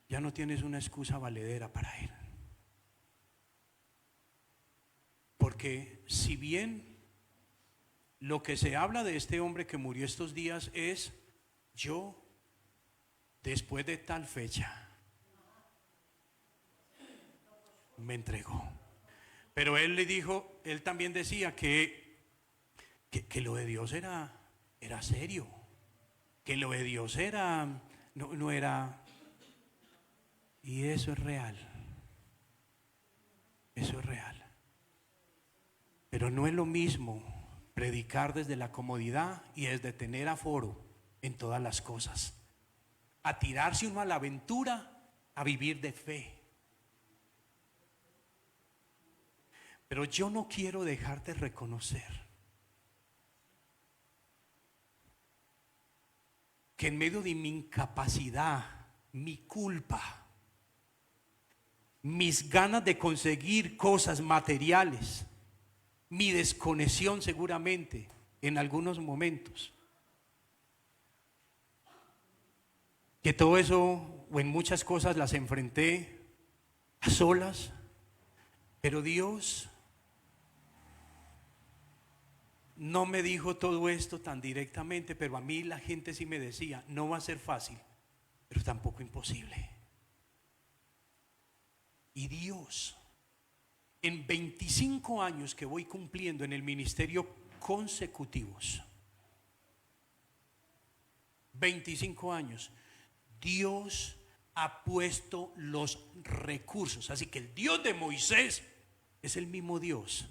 ya no tienes una excusa valedera para él. Porque si bien lo que se habla de este hombre que murió estos días es, yo después de tal fecha me entregó. Pero él le dijo, él también decía que lo de Dios era serio, que lo de Dios era, no era, y eso es real, eso es real. Pero no es lo mismo predicar desde la comodidad y desde tener aforo en todas las cosas, a tirarse uno a la aventura, a vivir de fe. Pero yo no quiero dejar de reconocer que en medio de mi incapacidad, mi culpa, mis ganas de conseguir cosas materiales, mi desconexión seguramente en algunos momentos, que todo eso o en muchas cosas las enfrenté a solas, pero Dios no me dijo todo esto tan directamente, pero a mí la gente sí me decía, no va a ser fácil, pero tampoco imposible. Y Dios, en 25 años que voy cumpliendo en el ministerio consecutivos, 25 años, Dios ha puesto los recursos. Así que el Dios de Moisés es el mismo Dios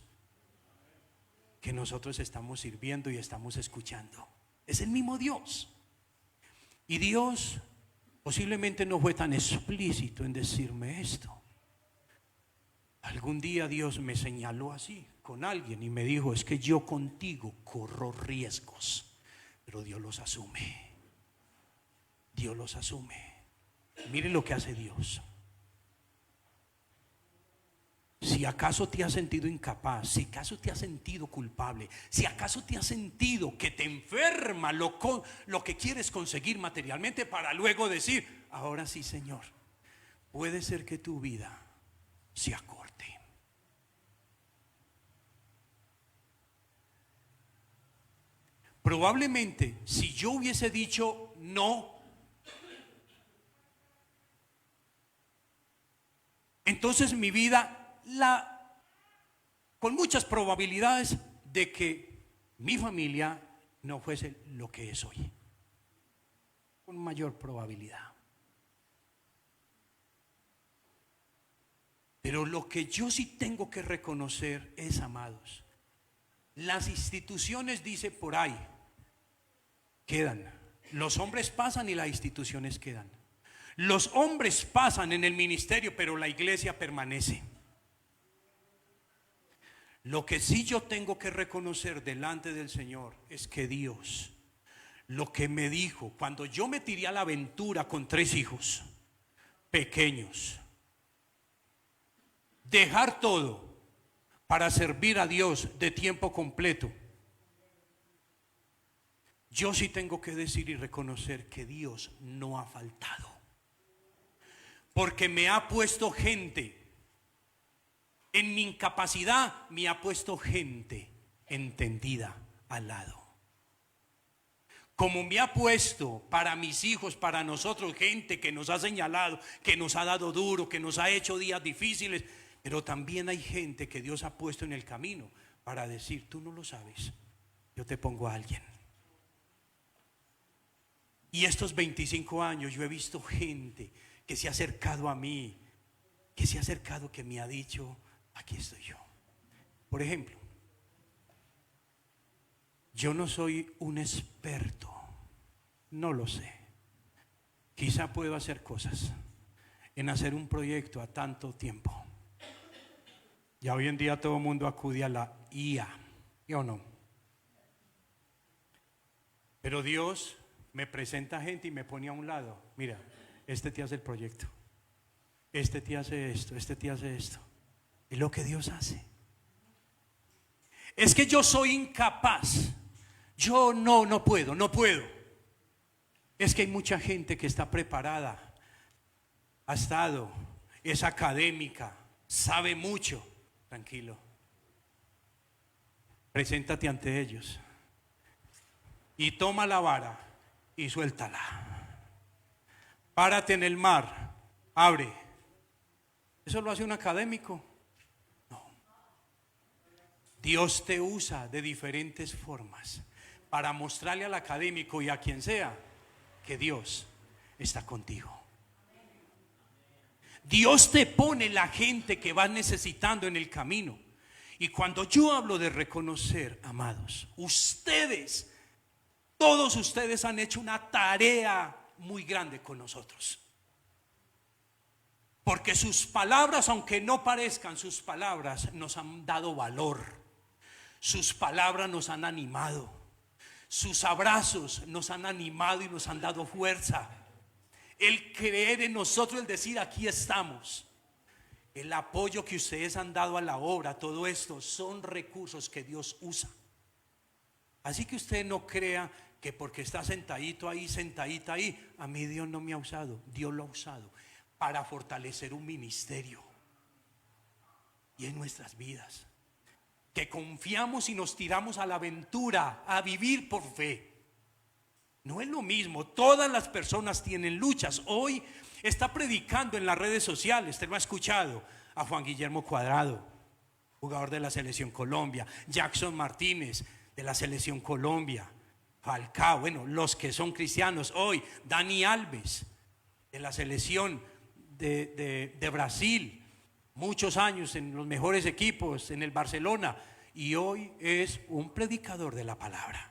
que nosotros estamos sirviendo y estamos escuchando. Es el mismo Dios. Y Dios posiblemente no fue tan explícito en decirme esto. Algún día Dios me señaló así con alguien y me dijo, es que yo contigo corro riesgos, pero Dios los asume. Dios los asume. Miren lo que hace Dios. Si acaso te has sentido incapaz, si acaso te has sentido culpable, si acaso te has sentido que te enferma lo que quieres conseguir materialmente, para luego decir: ahora sí, Señor, puede ser que tu vida se acorte. Probablemente si yo hubiese dicho no, entonces mi vida, con muchas probabilidades de que mi familia no fuese lo que es hoy, con mayor probabilidad. Pero lo que yo sí tengo que reconocer es, amados, las instituciones, dice por ahí, quedan. Los hombres pasan y las instituciones quedan. Los hombres pasan en el ministerio, pero la iglesia permanece. Lo que sí yo tengo que reconocer delante del Señor es que Dios, lo que me dijo cuando yo me tiré a la aventura con 3 hijos pequeños, dejar todo para servir a Dios de tiempo completo, yo sí tengo que decir y reconocer que Dios no ha faltado, porque me ha puesto gente. En mi incapacidad me ha puesto gente entendida al lado. Como me ha puesto para mis hijos, para nosotros, gente que nos ha señalado, que nos ha dado duro, que nos ha hecho días difíciles. Pero también hay gente que Dios ha puesto en el camino para decir: tú no lo sabes, yo te pongo a alguien. Y estos 25 años yo he visto gente que se ha acercado a mí, que se ha acercado, que me ha dicho: aquí estoy yo. Por ejemplo, yo no soy un experto, no lo sé. Quizá puedo hacer cosas en hacer un proyecto a tanto tiempo. Ya hoy en día todo el mundo acude a la IA, ¿sí o no? Pero Dios me presenta gente y me pone a un lado. Mira, este te hace el proyecto, este te hace esto, este te hace esto. Es lo que Dios hace. Es que yo soy incapaz. Yo no puedo. Es que hay mucha gente que está preparada, ha estado, es académica, sabe mucho. Tranquilo. Preséntate ante ellos y toma la vara y suéltala. Párate en el mar, abre. ¿Eso lo hace un académico? No. Dios te usa de diferentes formas para mostrarle al académico y a quien sea que Dios está contigo. Dios te pone la gente que vas necesitando en el camino. Y cuando yo hablo de reconocer, amados, ustedes, todos ustedes han hecho una tarea muy grande con nosotros. Porque sus palabras, aunque no parezcan, sus palabras nos han dado valor. Sus palabras nos han animado. Sus abrazos nos han animado y nos han dado fuerza. El creer en nosotros, el decir: aquí estamos. El apoyo que ustedes han dado a la obra, todo esto son recursos que Dios usa. Así que usted no crea que porque está sentadito ahí, sentadita ahí, a mí Dios no me ha usado. Dios lo ha usado para fortalecer un ministerio. Y en nuestras vidas, que confiamos y nos tiramos a la aventura, a vivir por fe. No es lo mismo, todas las personas tienen luchas. Hoy está predicando en las redes sociales, usted lo ha escuchado, a Juan Guillermo Cuadrado, jugador de la Selección Colombia, Jackson Martínez de la Selección Colombia, Falcao, bueno, los que son cristianos hoy, Dani Alves de la Selección de Brasil, muchos años en los mejores equipos, en el Barcelona, y hoy es un predicador de la palabra.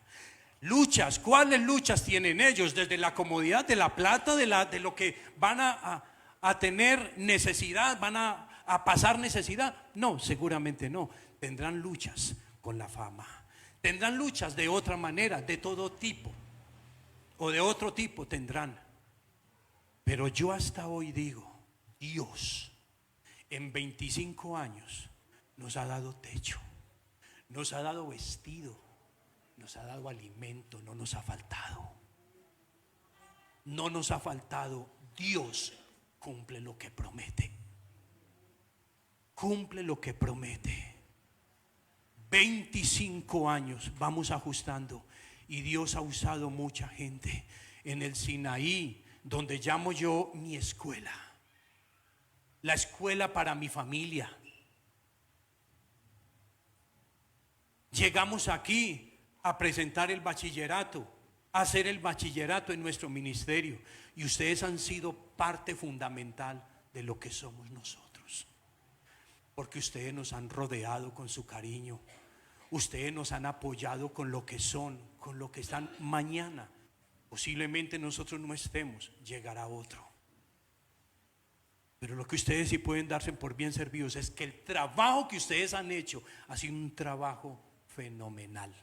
Luchas, ¿cuáles luchas tienen ellos? Desde la comodidad de la plata, de lo que van a tener necesidad, van a pasar necesidad. No, seguramente no. Tendrán luchas con la fama, tendrán luchas de otra manera, de todo tipo. o de otro tipo tendrán. Pero yo hasta hoy digo, Dios en 25 años nos ha dado techo, nos ha dado vestido, nos ha dado alimento, no nos ha faltado. No nos ha faltado. Dios cumple lo que promete. Cumple lo que promete. 25 años vamos ajustando y Dios ha usado mucha gente en el Sinaí, donde llamo yo mi escuela, la escuela para mi familia. Llegamos aquí a presentar el bachillerato, a hacer el bachillerato en nuestro ministerio, y ustedes han sido parte fundamental de lo que somos nosotros, porque ustedes nos han rodeado con su cariño, ustedes nos han apoyado con lo que son, con lo que están. Mañana posiblemente nosotros no estemos, llegará otro, pero lo que ustedes sí pueden darse por bien servidos es que el trabajo que ustedes han hecho ha sido un trabajo fenomenal,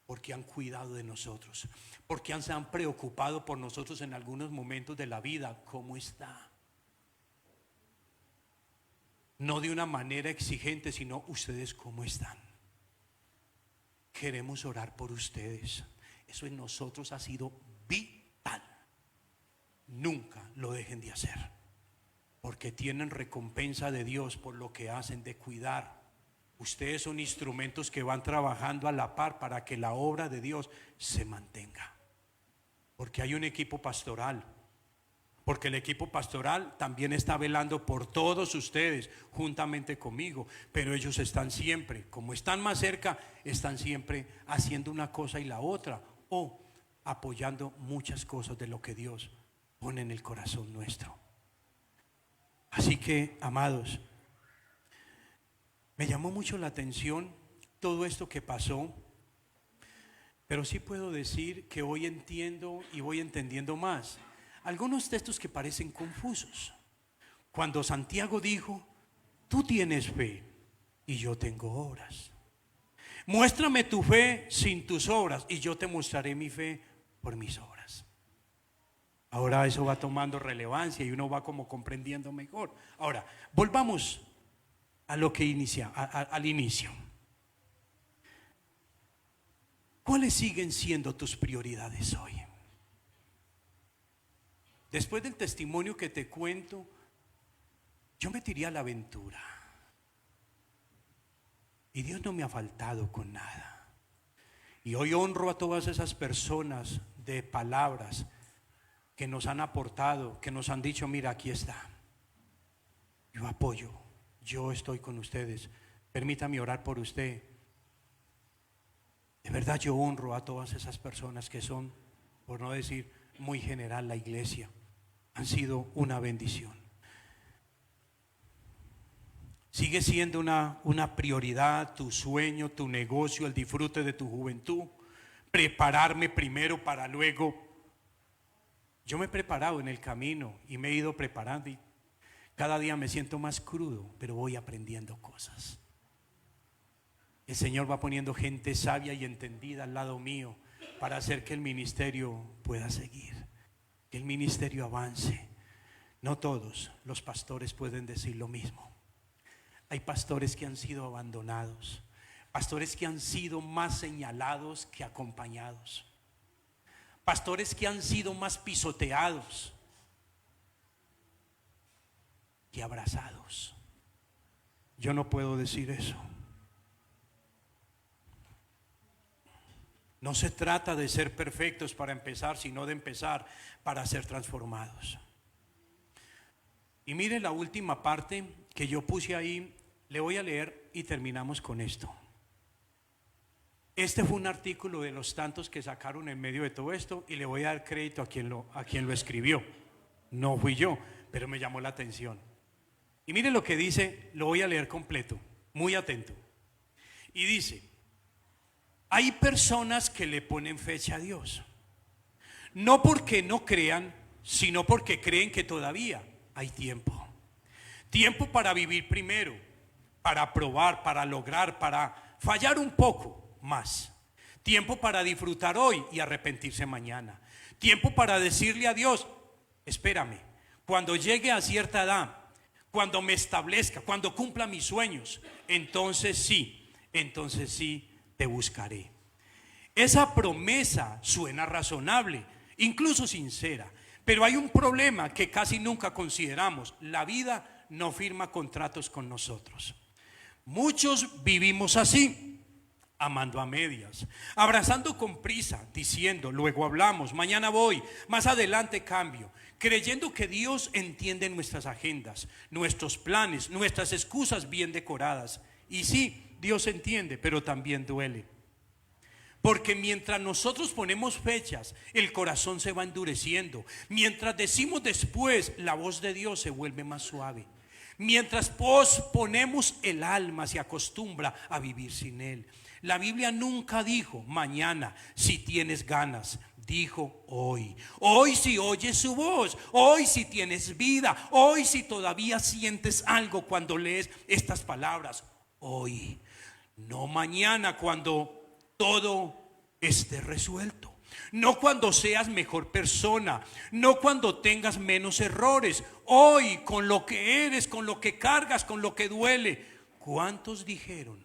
porque han cuidado de nosotros, porque se han preocupado por nosotros en algunos momentos de la vida. ¿Cómo está? No de una manera exigente, sino ustedes cómo están. Queremos orar por ustedes. Eso en nosotros ha sido vital. Nunca lo dejen de hacer, porque tienen recompensa de Dios por lo que hacen de cuidar. Ustedes son instrumentos que van trabajando a la par para que la obra de Dios se mantenga. Porque hay un equipo pastoral. Porque el equipo pastoral también está velando por todos ustedes juntamente conmigo. Pero ellos están siempre, como están más cerca, están siempre haciendo una cosa y la otra, o apoyando muchas cosas de lo que Dios pone en el corazón nuestro. Así que, amados, me llamó mucho la atención todo esto que pasó, pero sí puedo decir que hoy entiendo y voy entendiendo más algunos textos que parecen confusos. Cuando Santiago dijo: tú tienes fe y yo tengo obras. Muéstrame tu fe sin tus obras y yo te mostraré mi fe por mis obras. Ahora eso va tomando relevancia y uno va como comprendiendo mejor. Ahora, volvamos a lo que al inicio. ¿Cuáles siguen siendo tus prioridades hoy? Después del testimonio que te cuento, yo me tiré a la aventura y Dios no me ha faltado con nada. Y hoy honro a todas esas personas de palabras que nos han aportado, que nos han dicho: mira, aquí está, yo apoyo, yo estoy con ustedes, permítame orar por usted. De verdad yo honro a todas esas personas que son, por no decir muy general, la iglesia. Han sido una bendición. Sigue siendo una prioridad tu sueño, tu negocio, el disfrute de tu juventud, prepararme primero para luego. Yo me he preparado en el camino y me he ido preparando, y cada día me siento más crudo, pero voy aprendiendo cosas. El Señor va poniendo gente sabia y entendida al lado mío para hacer que el ministerio pueda seguir, que el ministerio avance. No todos los pastores pueden decir lo mismo. Hay pastores que han sido abandonados, pastores que han sido más señalados que acompañados, pastores que han sido más pisoteados que abrazados. Yo no puedo decir eso. No se trata de ser perfectos para empezar, sino de empezar para ser transformados. Y mire la última parte que yo puse ahí, le voy a leer y terminamos con esto. Este fue un artículo de los tantos que sacaron en medio de todo esto, y le voy a dar crédito a quien lo escribió. No fui yo, pero me llamó la atención. Y mire lo que dice, lo voy a leer completo, muy atento. Y dice: hay personas que le ponen fecha a Dios, no porque no crean, sino porque creen que todavía hay tiempo. Tiempo para vivir primero, para probar, para lograr, para fallar un poco más. Tiempo para disfrutar hoy y arrepentirse mañana. Tiempo para decirle a Dios, espérame, cuando llegue a cierta edad, cuando me establezca, cuando cumpla mis sueños, entonces sí te buscaré. Esa promesa suena razonable, incluso sincera, pero hay un problema que casi nunca consideramos: la vida no firma contratos con nosotros. Muchos vivimos así, amando a medias, abrazando con prisa, diciendo, luego hablamos, mañana voy, más adelante cambio, creyendo que Dios entiende nuestras agendas, nuestros planes, nuestras excusas bien decoradas. Y sí, Dios entiende, pero también duele. Porque mientras nosotros ponemos fechas, el corazón se va endureciendo. Mientras decimos después, la voz de Dios se vuelve más suave. Mientras posponemos, el alma se acostumbra a vivir sin Él. La Biblia nunca dijo mañana si tienes ganas, dijo hoy. Hoy si oyes su voz, hoy si tienes vida, hoy si todavía sientes algo cuando lees estas palabras. Hoy, no mañana cuando todo esté resuelto, no cuando seas mejor persona, no cuando tengas menos errores. Hoy, con lo que eres, con lo que cargas, con lo que duele. ¿Cuántos dijeron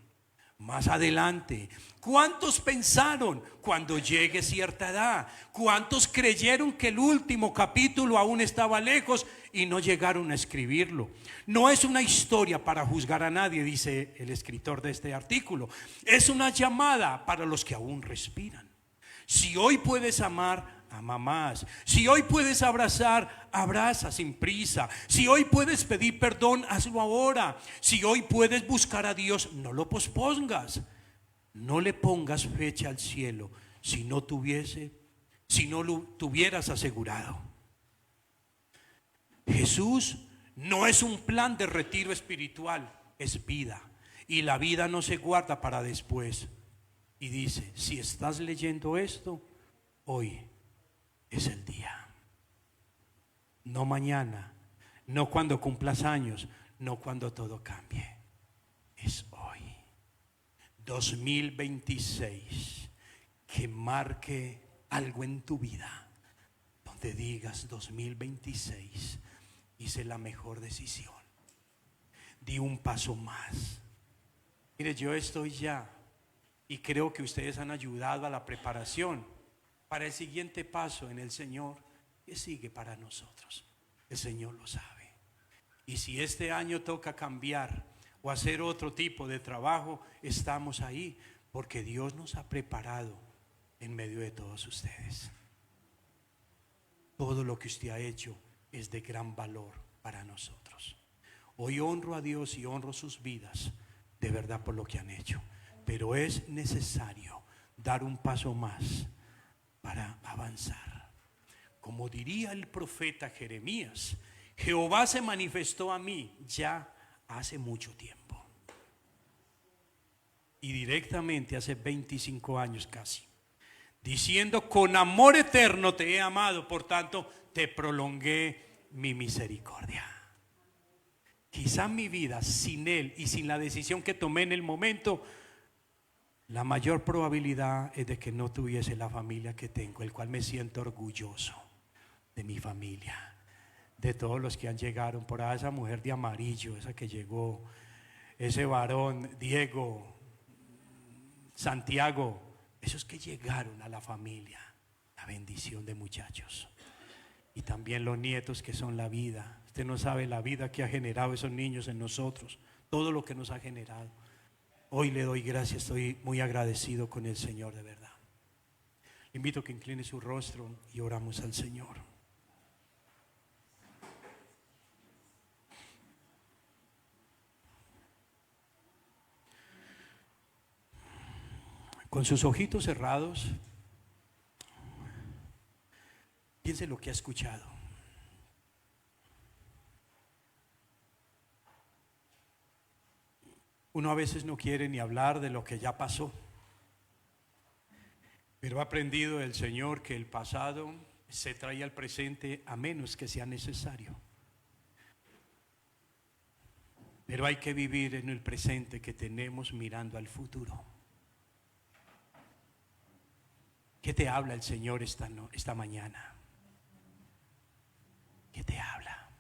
más adelante? ¿Cuántos pensaron cuando llegue cierta edad? ¿Cuántos creyeron que el último capítulo aún estaba lejos y no llegaron a escribirlo? No es una historia para juzgar a nadie, dice el escritor de este artículo. Es una llamada para los que aún respiran. Si hoy puedes amar, ama más. Si hoy puedes abrazar, abraza sin prisa. Si hoy puedes pedir perdón, hazlo ahora. Si hoy puedes buscar a Dios, no lo pospongas. No le pongas fecha al cielo si no lo tuvieras asegurado. Jesús no es un plan de retiro espiritual, es vida. Y la vida no se guarda para después. Y dice, si estás leyendo esto, hoy es el día. No mañana, no cuando cumplas años, no cuando todo cambie. Es hoy. 2026, que marque algo en tu vida, donde digas 2026, hice la mejor decisión, di un paso más. Mire, yo estoy ya, y creo que ustedes han ayudado a la preparación para el siguiente paso en el Señor que sigue para nosotros. El Señor lo sabe. Y si este año toca cambiar o hacer otro tipo de trabajo, estamos ahí porque Dios nos ha preparado en medio de todos ustedes. Todo lo que usted ha hecho es de gran valor para nosotros. Hoy honro a Dios y honro sus vidas de verdad por lo que han hecho, pero es necesario dar un paso más para avanzar. Como diría el profeta Jeremías, Jehová se manifestó a mí ya hace mucho tiempo, y directamente hace 25 años casi, diciendo, con amor eterno te he amado, por tanto te prolongué mi misericordia. Quizá mi vida sin Él y sin la decisión que tomé en el momento, la mayor probabilidad es de que no tuviese la familia que tengo, el cual me siento orgulloso de mi familia, de todos los que han llegado, por ahí esa mujer de amarillo, esa que llegó, ese varón, Diego, Santiago, esos que llegaron a la familia, la bendición de muchachos. Y también los nietos, que son la vida. Usted no sabe la vida que ha generado esos niños en nosotros, todo lo que nos ha generado. Hoy le doy gracias, estoy muy agradecido con el Señor, de verdad. Le invito a que incline su rostro y oramos al Señor. Con sus ojitos cerrados, piense lo que ha escuchado. Uno a veces no quiere ni hablar de lo que ya pasó, pero ha aprendido el Señor que el pasado se trae al presente a menos que sea necesario. Pero hay que vivir en el presente que tenemos mirando al futuro. ¿Qué te habla el Señor esta mañana? ¿Qué te habla?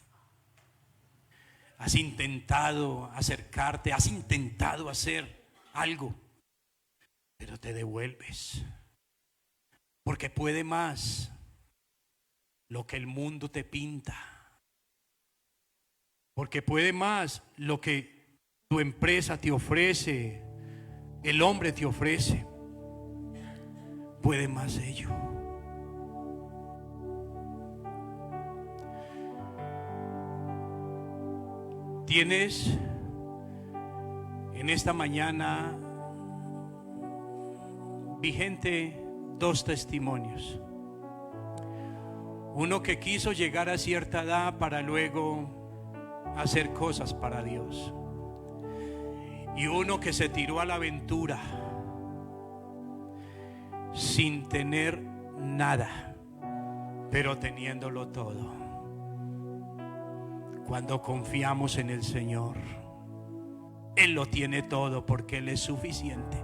¿Has intentado acercarte? ¿Has intentado hacer algo? Pero te devuelves. Porque puede más lo que el mundo te pinta. Porque puede más lo que tu empresa te ofrece, el hombre te ofrece. Puede más ello. Tienes en esta mañana vigente 2 testimonios. Uno que quiso llegar a cierta edad para luego hacer cosas para Dios. Y uno que se tiró a la aventura sin tener nada, pero teniéndolo todo. Cuando confiamos en el Señor, Él lo tiene todo porque Él es suficiente.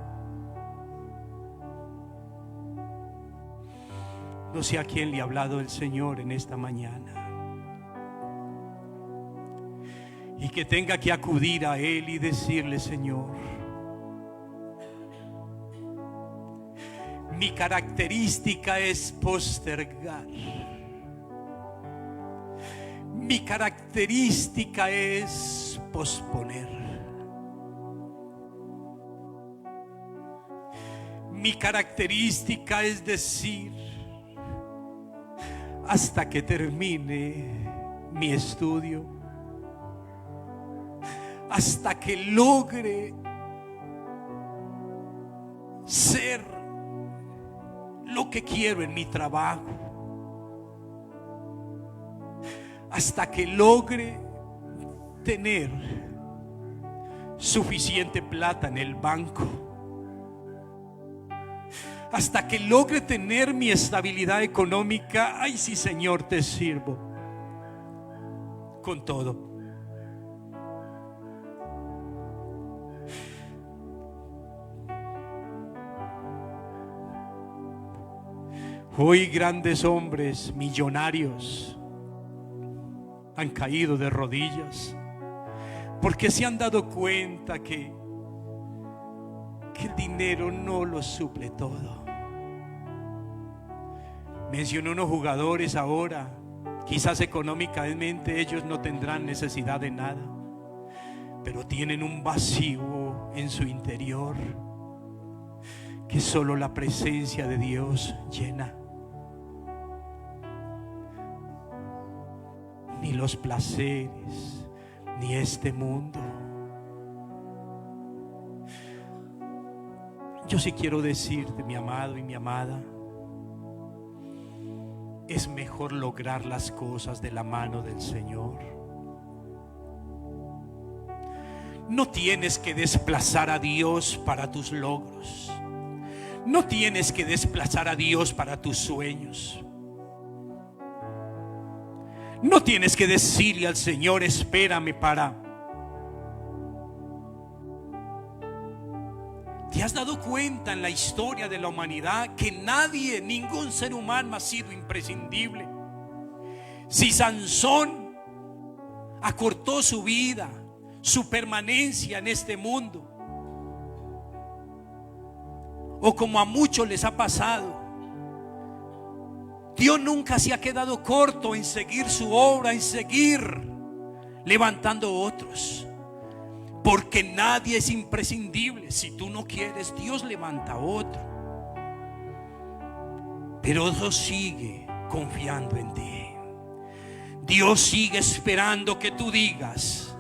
No sé a quién le ha hablado el Señor en esta mañana y que tenga que acudir a Él y decirle: Señor, mi característica es postergar. Mi característica es posponer. Mi característica es decir: hasta que termine mi estudio, hasta que logre ser lo que quiero en mi trabajo, hasta que logre tener suficiente plata en el banco, hasta que logre tener mi estabilidad económica. Ay, sí, Señor, te sirvo con todo. Hoy grandes hombres millonarios han caído de rodillas porque se han dado cuenta que el dinero no lo suple todo. Mencioné unos jugadores ahora, quizás económicamente ellos no tendrán necesidad de nada, pero tienen un vacío en su interior que solo la presencia de Dios llena. Ni los placeres, ni este mundo. Yo sí quiero decirte, mi amado y mi amada, es mejor lograr las cosas de la mano del Señor. No tienes que desplazar a Dios para tus logros. No tienes que desplazar a Dios para tus sueños. No tienes que decirle al Señor: espérame para. ¿Te has dado cuenta en la historia de la humanidad que nadie, ningún ser humano ha sido imprescindible? Si Sansón acortó su vida, su permanencia en este mundo, o como a muchos les ha pasado, Dios nunca se ha quedado corto en seguir su obra, en seguir levantando otros, porque nadie es imprescindible. Si tú no quieres, Dios levanta a otro, pero Dios sigue confiando en ti. Dios sigue esperando que tú digas,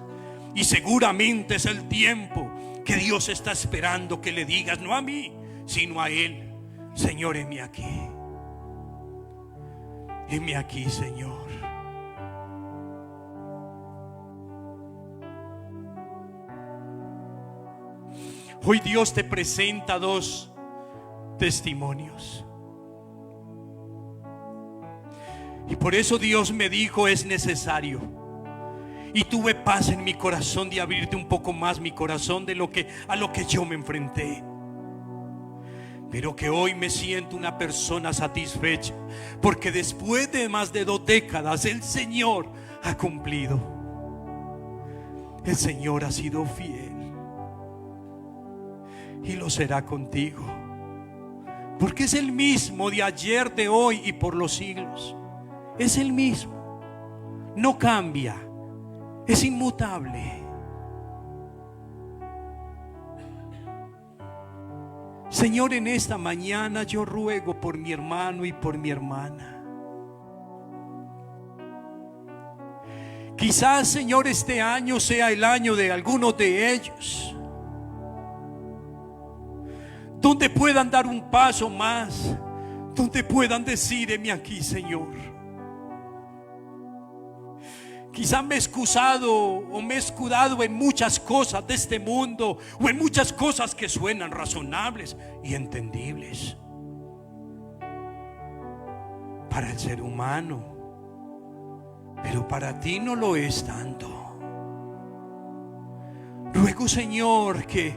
y seguramente es el tiempo que Dios está esperando que le digas, no a mí, sino a Él: Señor, heme aquí. Heme aquí, Señor. Hoy Dios te presenta 2 testimonios. Y por eso Dios me dijo: es necesario. Y tuve paz en mi corazón de abrirte un poco más mi corazón de a lo que yo me enfrenté. pero que hoy me siento una persona satisfecha, porque después de más de 2 décadas el Señor ha cumplido. El Señor ha sido fiel y lo será contigo, porque es el mismo de ayer, de hoy y por los siglos. Es el mismo, no cambia, es inmutable. Señor, en esta mañana yo ruego por mi hermano y por mi hermana. Quizás, Señor, este año sea el año de algunos de ellos, donde puedan dar un paso más, donde puedan decir: heme aquí, Señor. Quizá me he excusado o me he escudado en muchas cosas de este mundo, o en muchas cosas que suenan razonables y entendibles para el ser humano, pero para ti no lo es tanto. Ruego, Señor, que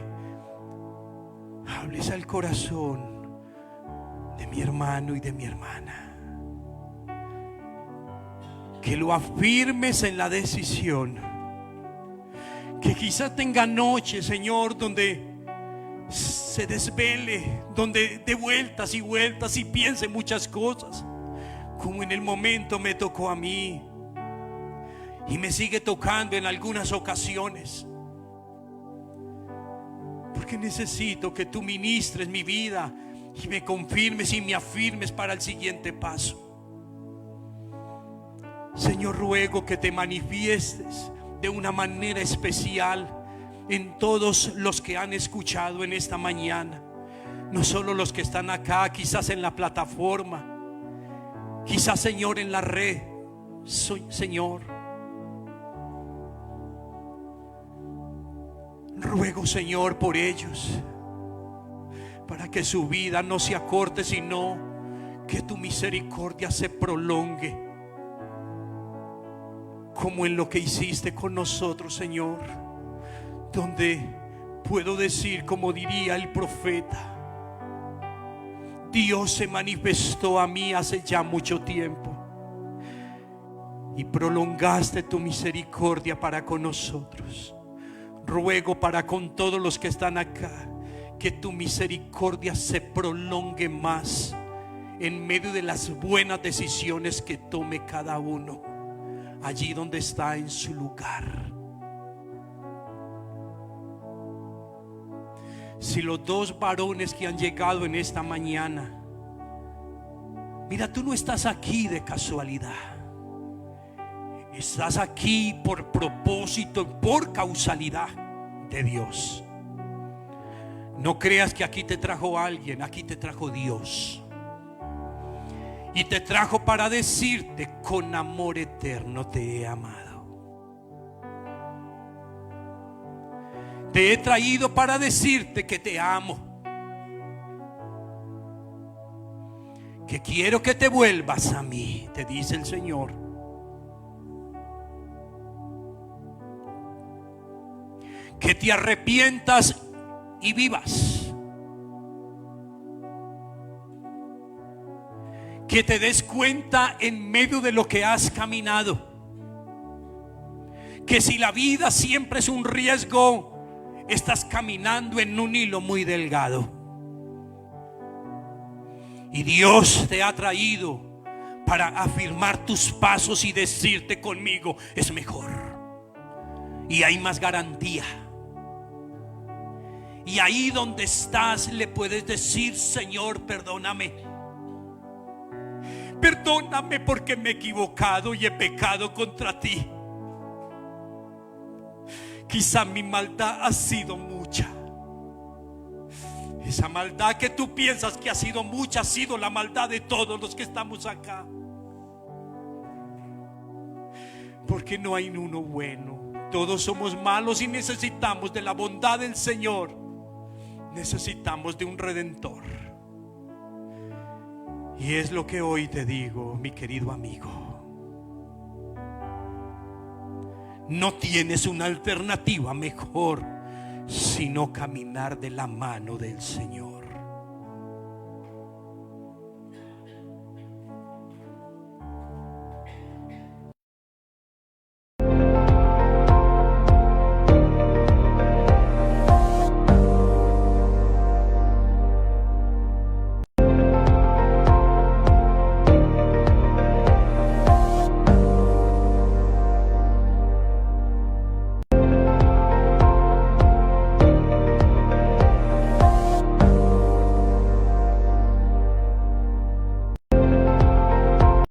hables al corazón de mi hermano y de mi hermana, que lo afirmes en la decisión, que quizás tenga noches, Señor, donde se desvele, donde dé vueltas y vueltas y piense muchas cosas, como en el momento me tocó a mí y me sigue tocando en algunas ocasiones, porque necesito que tú ministres mi vida y me confirmes y me afirmes para el siguiente paso. Señor, ruego que te manifiestes de una manera especial en todos los que han escuchado en esta mañana, no solo los que están acá, quizás en la plataforma, quizás, Señor, en la red. Señor, ruego, Señor, por ellos, para que su vida no se acorte, sino que tu misericordia se prolongue, como en lo que hiciste con nosotros, Señor, donde puedo decir, como diría el profeta: Dios se manifestó a mí hace ya mucho tiempo y prolongaste tu misericordia para con nosotros. Ruego para con todos los que están acá, que tu misericordia se prolongue más en medio de las buenas decisiones que tome cada uno allí donde está en su lugar. Si los 2 varones que han llegado en esta mañana, mira, tú no estás aquí de casualidad, estás aquí por propósito, por causalidad de Dios. No creas que aquí te trajo alguien, aquí te trajo Dios. Y te trajo para decirte: con amor eterno te he amado. Te he traído para decirte que te amo, que quiero que te vuelvas a mí, te dice el Señor. Que te arrepientas y vivas. Que te des cuenta en medio de lo que has caminado, que si la vida siempre es un riesgo, estás caminando en un hilo muy delgado. Y Dios te ha traído para afirmar tus pasos y decirte: conmigo es mejor y hay más garantía. Y ahí donde estás le puedes decir: Señor, perdóname. Perdóname porque me he equivocado y he pecado contra ti. Quizá mi maldad ha sido mucha. Esa maldad que tú piensas que ha sido mucha, ha sido la maldad de todos los que estamos acá. Porque no hay uno bueno. Todos somos malos y necesitamos de la bondad del Señor. Necesitamos de un redentor. Y es lo que hoy te digo, mi querido amigo. No tienes una alternativa mejor sino caminar de la mano del Señor.